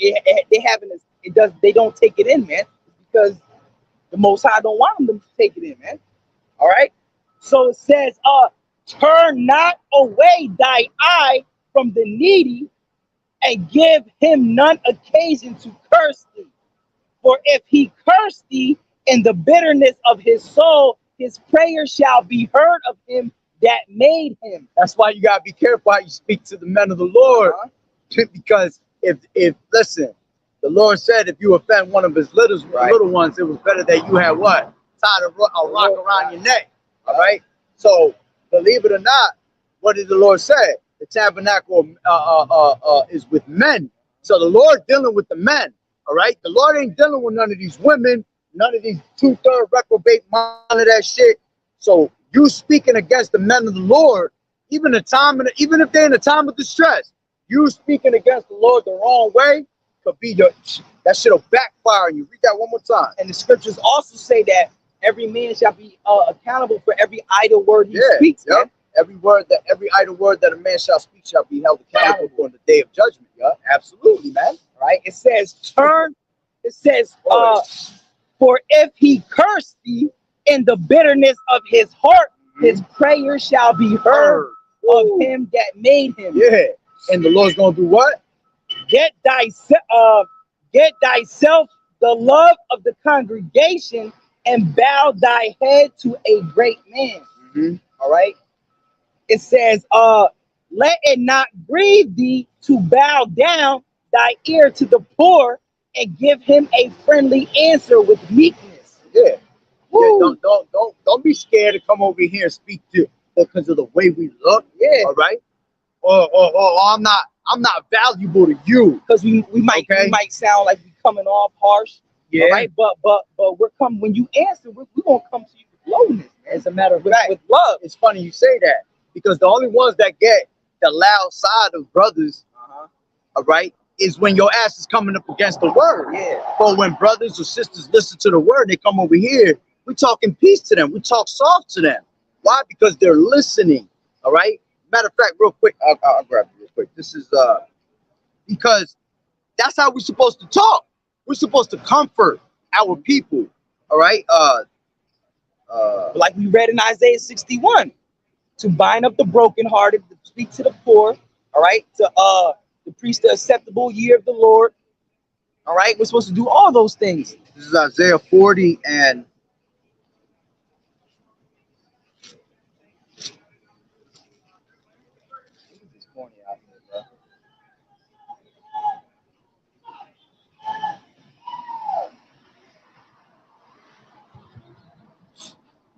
don't take it in, man, because the Most High don't want them to take it in, man. All right. So it says, turn not away thy eye from the needy, and give him none occasion to curse thee. For if he curse thee in the bitterness of his soul, his prayer shall be heard of him that made him. That's why you gotta be careful how you speak to the men of the Lord. Because if listen, the Lord said if you offend one of his little ones, it was better that you had what? Tied a rock around your neck. All right. So believe it or not, what did the Lord say? The tabernacle is with men. So the Lord dealing with the men. All right. The Lord ain't dealing with none of these women, none of these 2/3 reprobate, none of that shit. So you speaking against the men of the Lord, even if they're in a time of distress, you speaking against the Lord the wrong way could be that shit'll backfire on you. Read that one more time. And the scriptures also say that every man shall be accountable for every idle word he speaks. Yep. Every idle word that a man shall speak shall be held accountable for on the day of judgment. Yeah, absolutely, man. Right? It says, for if he curse thee in the bitterness of his heart, his prayer shall be heard of him that made him. Yeah. And the Lord's gonna do what? Get thyself the love of the congregation, and bow thy head to a great man. All right. It says, let it not grieve thee to bow down thy ear to the poor, and give him a friendly answer with meekness. Yeah. Don't be scared to come over here and speak to because of the way we look. Yeah. All right. Or I'm not valuable to you because we might sound like we coming off harsh. Yeah. Right. But we're coming when you answer. We're gonna come to you with lowness, man. It's a matter of with love. It's funny you say that because the only ones that get the loud side of brothers, all right, is when your ass is coming up against the word. Yeah. But when brothers or sisters listen to the word, they come over here. We talking peace to them. We talk soft to them. Why? Because they're listening. All right. Matter of fact, real quick, I'll grab it real quick. This is because that's how we're supposed to talk. We're supposed to comfort our people. All right. Like we read in Isaiah 61, to bind up the brokenhearted, to speak to the poor. All right. To preach the acceptable year of the Lord. All right. We're supposed to do all those things. This is Isaiah 40 and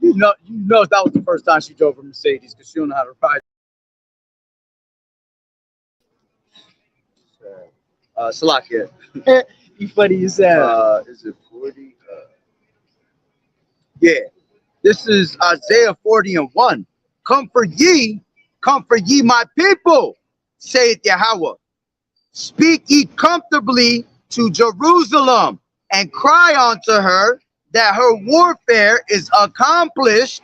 you know that was the first time she drove a Mercedes because she don't know how to ride. Salakia. You funny you said. Is it 40? Yeah. This is Isaiah 40 and 1. Comfort ye my people, saith Yahweh. Speak ye comfortably to Jerusalem, and cry unto her that her warfare is accomplished,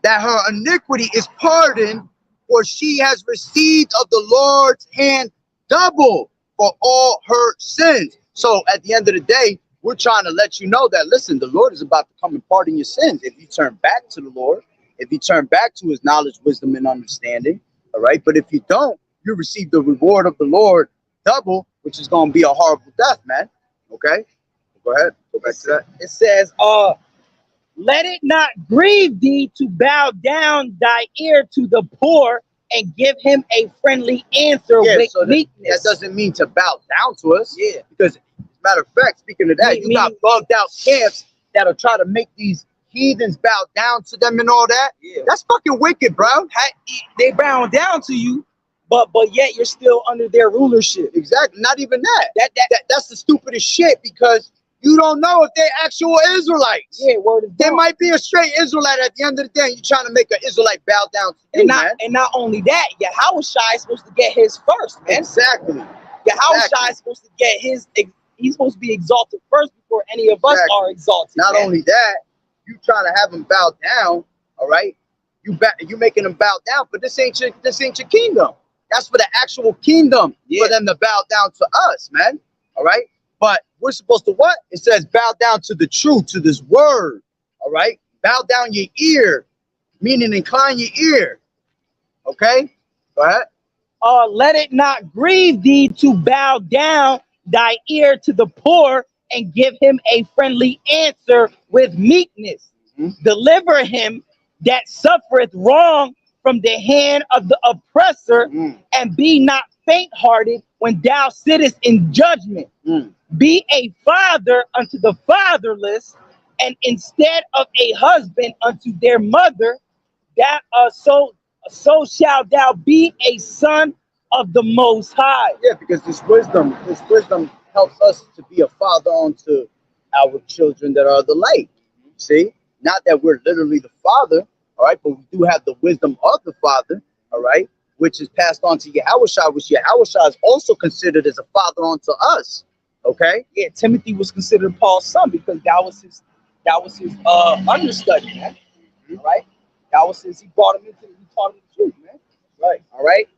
that her iniquity is pardoned, for she has received of the Lord's hand double for all her sins. So at the end of the day, we're trying to let you know that, listen, the Lord is about to come and pardon your sins. If you turn back to the Lord, if you turn back to his knowledge, wisdom, and understanding, all right? But if you don't, you receive the reward of the Lord double, which is going to be a horrible death, man. Okay? Go ahead. Go back to that. It says, let it not grieve thee to bow down thy ear to the poor and give him a friendly answer with so meekness. That doesn't mean to bow down to us. Yeah. Because, matter of fact, speaking of that, you got bugged out camps that'll try to make these heathens bow down to them and all that. Yeah. That's fucking wicked, bro. They bow down to you, but yet you're still under their rulership. Exactly. Not even that. That's the stupidest shit because you don't know if they're actual Israelites. Yeah, word is They might be a straight Israelite at the end of the day. You're trying to make an Israelite bow down to you, and not only that, Yahweh Shai is supposed to get his first, man. Exactly. Yahweh Shai is supposed to get his. He's supposed to be exalted first before any of us are exalted. Not only that, you trying to have them bow down. All right, you making them bow down, but this ain't your kingdom. That's for the actual kingdom for them to bow down to us, man. All right. But we're supposed to what? It says bow down to the truth, to this word. All right? Bow down your ear, meaning incline your ear. Okay? Go ahead. Let it not grieve thee to bow down thy ear to the poor and give him a friendly answer with meekness. Deliver him that suffereth wrong from the hand of the oppressor, and be not faint-hearted when thou sittest in judgment. Be a father unto the fatherless, and instead of a husband unto their mother, that so shalt thou be a son of the Most High. Yeah, because this wisdom helps us to be a father unto our children that are the light. See, not that we're literally the father, all right, but we do have the wisdom of the father, all right, which is passed on to Yahushua, which Yahushua is also considered as a father unto us. Okay. Yeah, Timothy was considered Paul's son because that was his understudy, man. All right. That was his. He taught him the truth, man. Right. All right.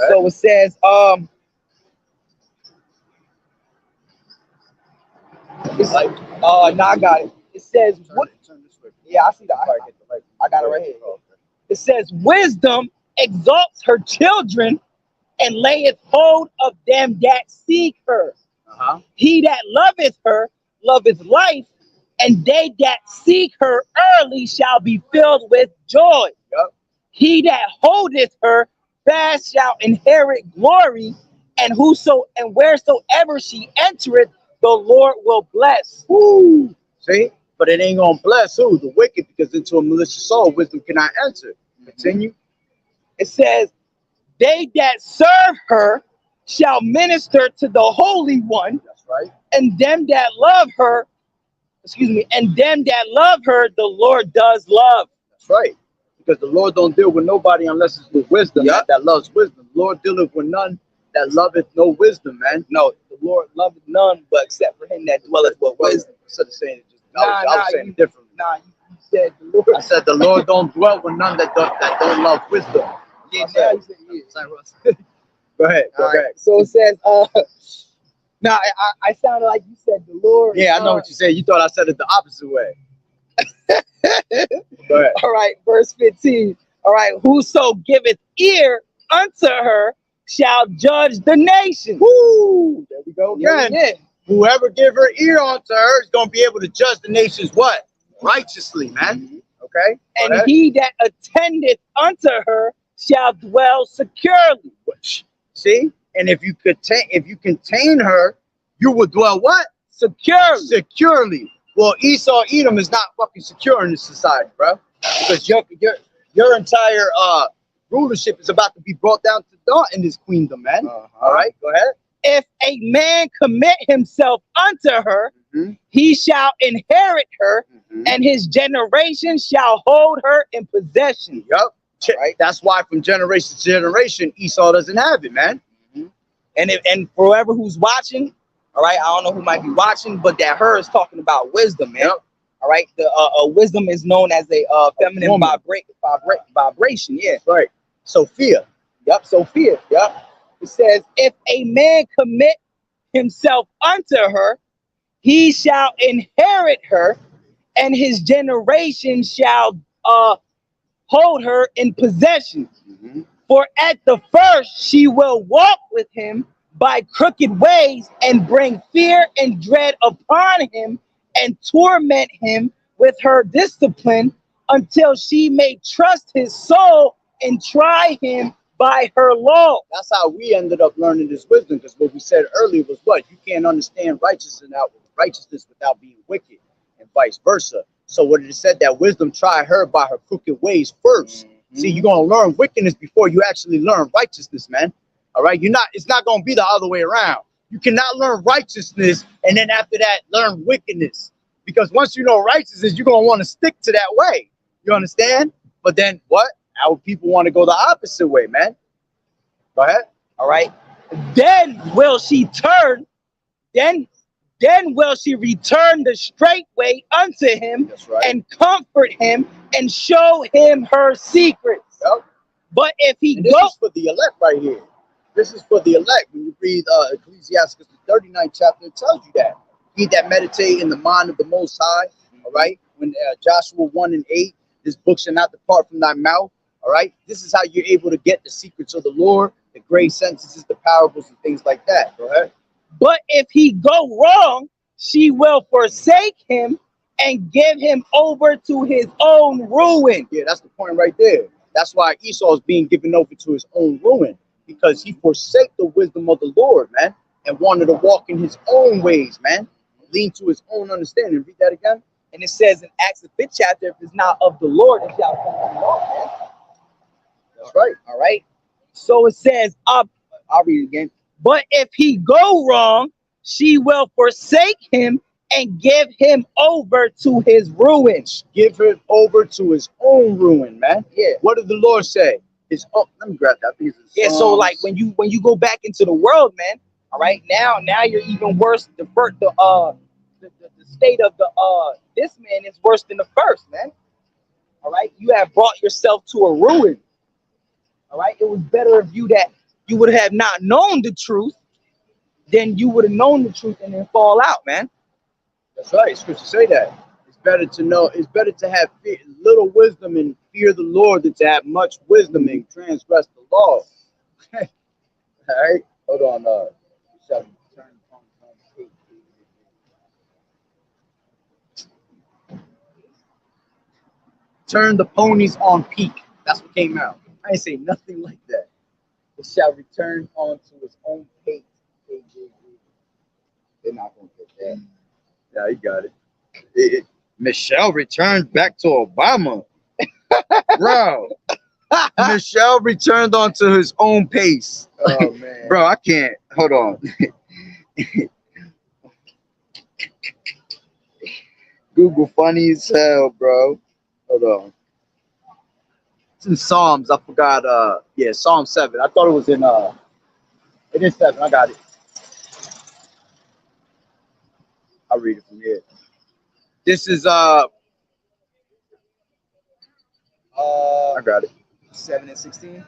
So it says, now I got it. It says, yeah, I see that. I got it right here. It says, wisdom exalts her children and layeth hold of them that seek her. He that loveth her loveth life, and they that seek her early shall be filled with joy. He that holdeth her fast shall inherit glory, and wheresoever she entereth, the Lord will bless. Woo! See? But it ain't gonna bless who? The wicked, because into a malicious soul, wisdom cannot enter. Continue. It says, they that serve her shall minister to the Holy One. That's right. And them that love her excuse me, and them that love her, the Lord does love. That's right. Because the Lord don't deal with nobody unless it's with wisdom. Yep. That loves wisdom. The Lord dealeth with none that loveth no wisdom, man. No, the Lord loveth none but except for him that dwelleth with wisdom. Instead of saying it, I was saying it differently. Nah, you said the Lord. I said the Lord don't dwell with none that don't love wisdom. Yeah, now you said yeah. Go ahead. Go All right. ahead. So it says, now I sounded like you said the Lord. Yeah, I know what you said. You thought I said it the opposite way. Go ahead. All right, verse 15. All right, whoso giveth ear unto her shall judge the nation. Woo! There we go again. Yeah. Whoever give her ear unto her is going to be able to judge the nations what? Righteously, man. Okay? Go And ahead. he that attendeth unto her shall dwell securely. See? And if you contain her, you will dwell what? Securely. Securely. Well, Esau Edom is not fucking secure in this society, bro. Because your entire rulership is about to be brought down to naught in this queendom, man. All right, go ahead. If a man commit himself unto her, Mhm. he shall inherit her, Mhm. and his generation shall hold her in possession. Yup. Right. That's why from generation to generation, Esau doesn't have it, man. And for whoever who's watching, all right, I don't know who might be watching, but that her is talking about wisdom, man. Yep. All right, the wisdom is known as a feminine woman. vibration. Yeah. Right. Sophia. Yep. Sophia. Yep. It says, if a man commit himself unto her, he shall inherit her, and his generation shall hold her in possession. Mm-hmm. For at the first she will walk with him by crooked ways and bring fear and dread upon him and torment him with her discipline until she may trust his soul and try him by her law. That's how we ended up learning this wisdom, because what we said earlier was what? You can't understand righteousness without being wicked, and vice versa. So what it said that wisdom tried her by her crooked ways first. Mm-hmm. See, you're gonna learn wickedness before you actually learn righteousness, man. All right, it's not gonna be the other way around. You cannot learn righteousness and then after that learn wickedness. Because once you know righteousness, you're gonna want to stick to that way. You understand? But then what? Our people want to go the opposite way, man. Go ahead. All right. Then will she turn, then will she return the straight way unto him. That's right. And comfort him and show him her secrets. Yep. But if he And this goes, is for the elect right here. This is for the elect. When you read Ecclesiastes, the 39th chapter, it tells you that. He that meditate in the mind of the Most High, all right? When Joshua 1 and 8, this book shall not depart from thy mouth, all right? This is how you're able to get the secrets of the Lord, the great sentences, the parables, and things like that. Go ahead. but if he go wrong, she will forsake him and give him over to his own ruin. Yeah, that's the point right there. That's why Esau is being given over to his own ruin, because he forsake the wisdom of the Lord, man, and wanted to walk in his own ways, man. Lean to his own understanding. Read that again. And it says in Acts the 5th chapter, if it's not of the Lord, it shall come from the Lord, man. That's right. All right. So it says, I'll read it again. But if he go wrong, she will forsake him and give him over to his ruin. Give it over to his own ruin, man. Yeah. What did the Lord say? His own. Let me grab that. I think it's Yeah. So like when you go back into the world, man. All right. Now you're even worse. The state of this man is worse than the first, man. All right. You have brought yourself to a ruin. All right. It was better if you would have not known the truth, then you would have known the truth and then fall out, man. That's right. Scripture say that. It's better to know. It's better to have little wisdom and fear the Lord than to have much wisdom and transgress the law. All right. Hold on. Shall turn turn the ponies on peak. That's what came out. I ain't say nothing like that. It shall return onto its own pace. They're not gonna get that. Yeah, you got it. Michelle returned back to Obama. Bro. Michelle returned onto his own pace. Oh man. Bro, I can't. Hold on. Google funny as hell, bro. Hold on. It's in Psalms. I forgot. Yeah, Psalm 7. I thought it was in. It is 7. I got it. I'll read it from here. This is I got it. 7 and 16.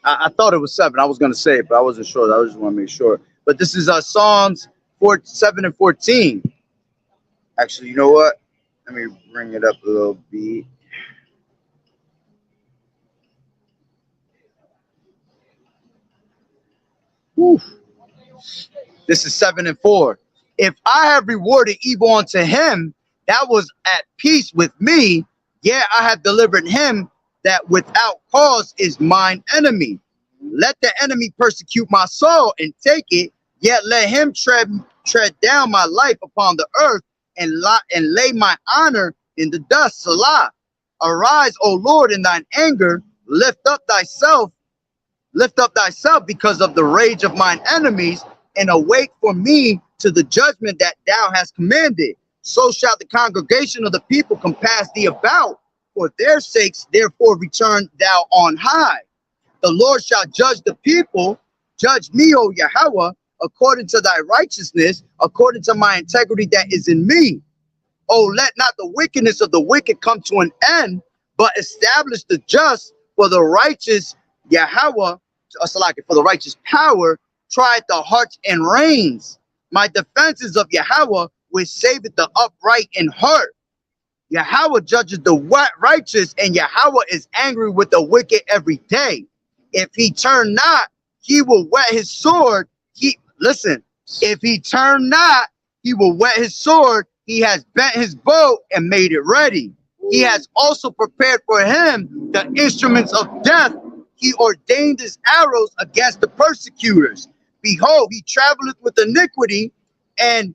I thought it was 7. I was gonna say it, but I wasn't sure. I just want to make sure. But this is Psalms 7 and 14. Actually, you know what? Let me bring it up a little bit. Whew. This is 7 and 4. If I have rewarded evil unto him that was at peace with me, yeah, I have delivered him that without cause is mine enemy. Let the enemy persecute my soul and take it, yet let him tread down my life upon the earth and lay my honor in the dust. Salah. Arise, O Lord, in thine anger, lift up thyself because of the rage of mine enemies, and await for me to the judgment that thou hast commanded. So shall the congregation of the people compass thee about. For their sakes, therefore, return thou on high. The Lord shall judge the people. Judge me, O Yahweh, according to thy righteousness, according to my integrity that is in me. Oh, let not the wickedness of the wicked come to an end, but establish the just. For the righteous Yahweh, for the righteous power, tried the hearts and reins. My defense is of Yahweh, which saveth the upright in heart. Yahweh judges the righteous, and Yahweh is angry with the wicked every day. If he turn not, he will whet his sword. If he turn not, he will whet his sword. He has bent his bow and made it ready. He has also prepared for him the instruments of death. He ordained his arrows against the persecutors. Behold, he travaileth with iniquity, and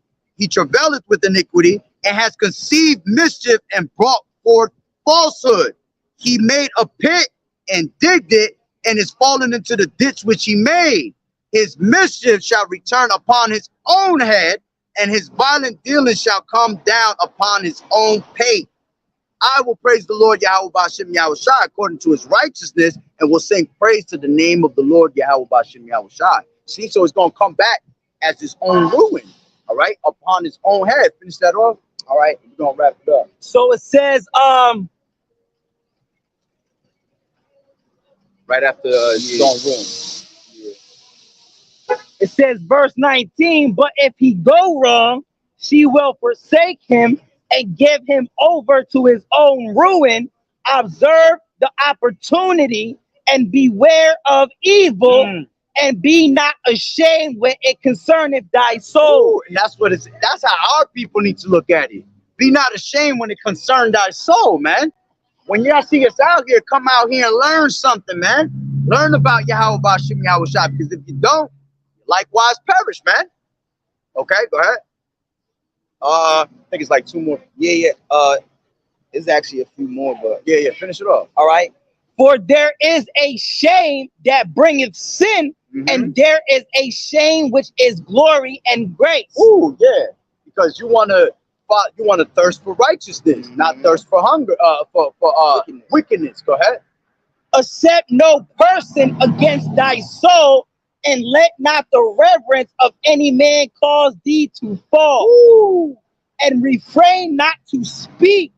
has conceived mischief and brought forth falsehood. He made a pit and digged it, and is fallen into the ditch which he made. His mischief shall return upon his own head, and his violent dealings shall come down upon his own pate. I will praise the Lord Yahweh B'Shem Yahweh Shai according to his righteousness, and will sing praise to the name of the Lord Yahweh B'Shem Yahweh Shai. See, so it's going to come back as his own ruin, all right, upon his own head. Finish that off. All right, we're going to wrap it up. So it says, right after his own ruin. It says, verse 19, but if he go wrong, she will forsake him and give him over to his own ruin. Observe the opportunity and beware of evil, and be not ashamed when it concerneth thy soul. Ooh, and that's how our people need to look at it. Be not ashamed when it concerns thy soul, man. When y'all see us out here, come out here and learn something, man. Learn about Yahweh B'Shem Yahweh Shai, because if you don't, likewise perish, man. Okay, go ahead. I think it's like 2 more. Yeah. It's actually a few more, but yeah, finish it off. All right. For there is a shame that bringeth sin, and there is a shame which is glory and grace. Ooh, yeah. Because you want to thirst for righteousness, not thirst for hunger, for wickedness. Go ahead. Accept no person against thy soul, and let not the reverence of any man cause thee to fall. Ooh. And refrain not to speak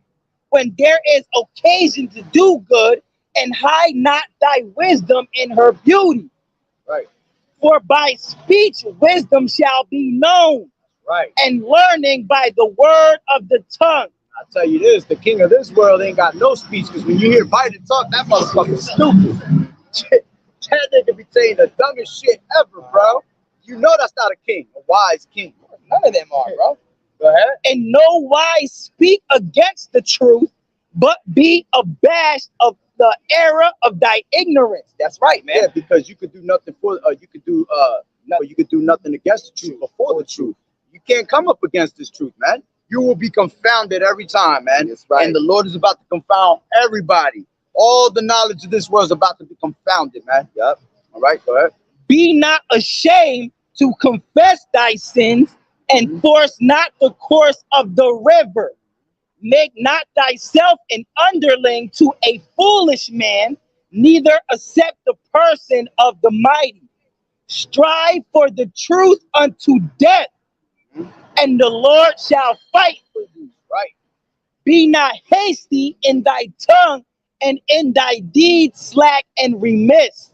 when there is occasion to do good, and hide not thy wisdom in her beauty. Right. For by speech wisdom shall be known. Right. And learning by the word of the tongue. I'll tell you this, the king of this world ain't got no speech, because when you hear Biden talk, that motherfucker's stupid. That nigga be saying the dumbest shit ever, bro. You know that's not a king, a wise king. None of them are, bro. Go ahead. And no wise speak against the truth, but be abashed of the error of thy ignorance. That's right, man. Yeah, because you could do nothing you could do nothing against the truth before the truth. You can't come up against this truth, man. You will be confounded every time, man. That's right. And the Lord is about to confound everybody. All the knowledge of this world is about to be confounded, man. Yep. All right, go ahead. Be not ashamed to confess thy sins, and force not the course of the river. Make not thyself an underling to a foolish man, neither accept the person of the mighty. Strive for the truth unto death, and the Lord shall fight for you. Right. Be not hasty in thy tongue, and in thy deeds slack and remiss.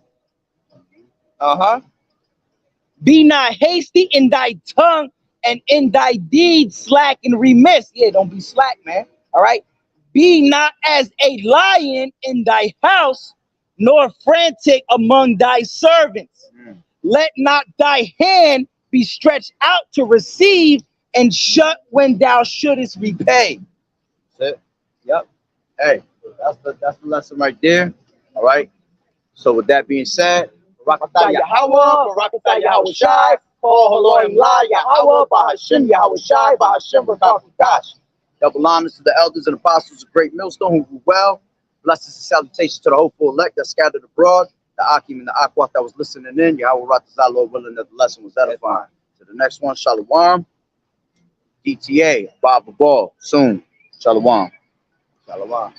Be not hasty in thy tongue, and in thy deeds slack and remiss. Yeah, don't be slack, man. All right. Be not as a lion in thy house, nor frantic among thy servants. Let not thy hand be stretched out to receive, and shut when thou shouldest repay. That's it. Yep. Hey, that's the lesson right there. All right. So with that being said, Barakatah Yahweh, Barakatah Yahweh Shai, Kol Haloim La Yahweh, Bahashim Yahweh Shai, Bahashim Barakatash. Double honors to the elders and apostles of Great Millstone who grew well. Blessings and salutations to the hopeful elect that scattered abroad, the Akim and the Akwat that was listening in. Yahweh Ratazah, Lord willing that the lesson was edifying. To the next one, Shalom. DTA, Bob Ball, soon. Shalom. Shalom.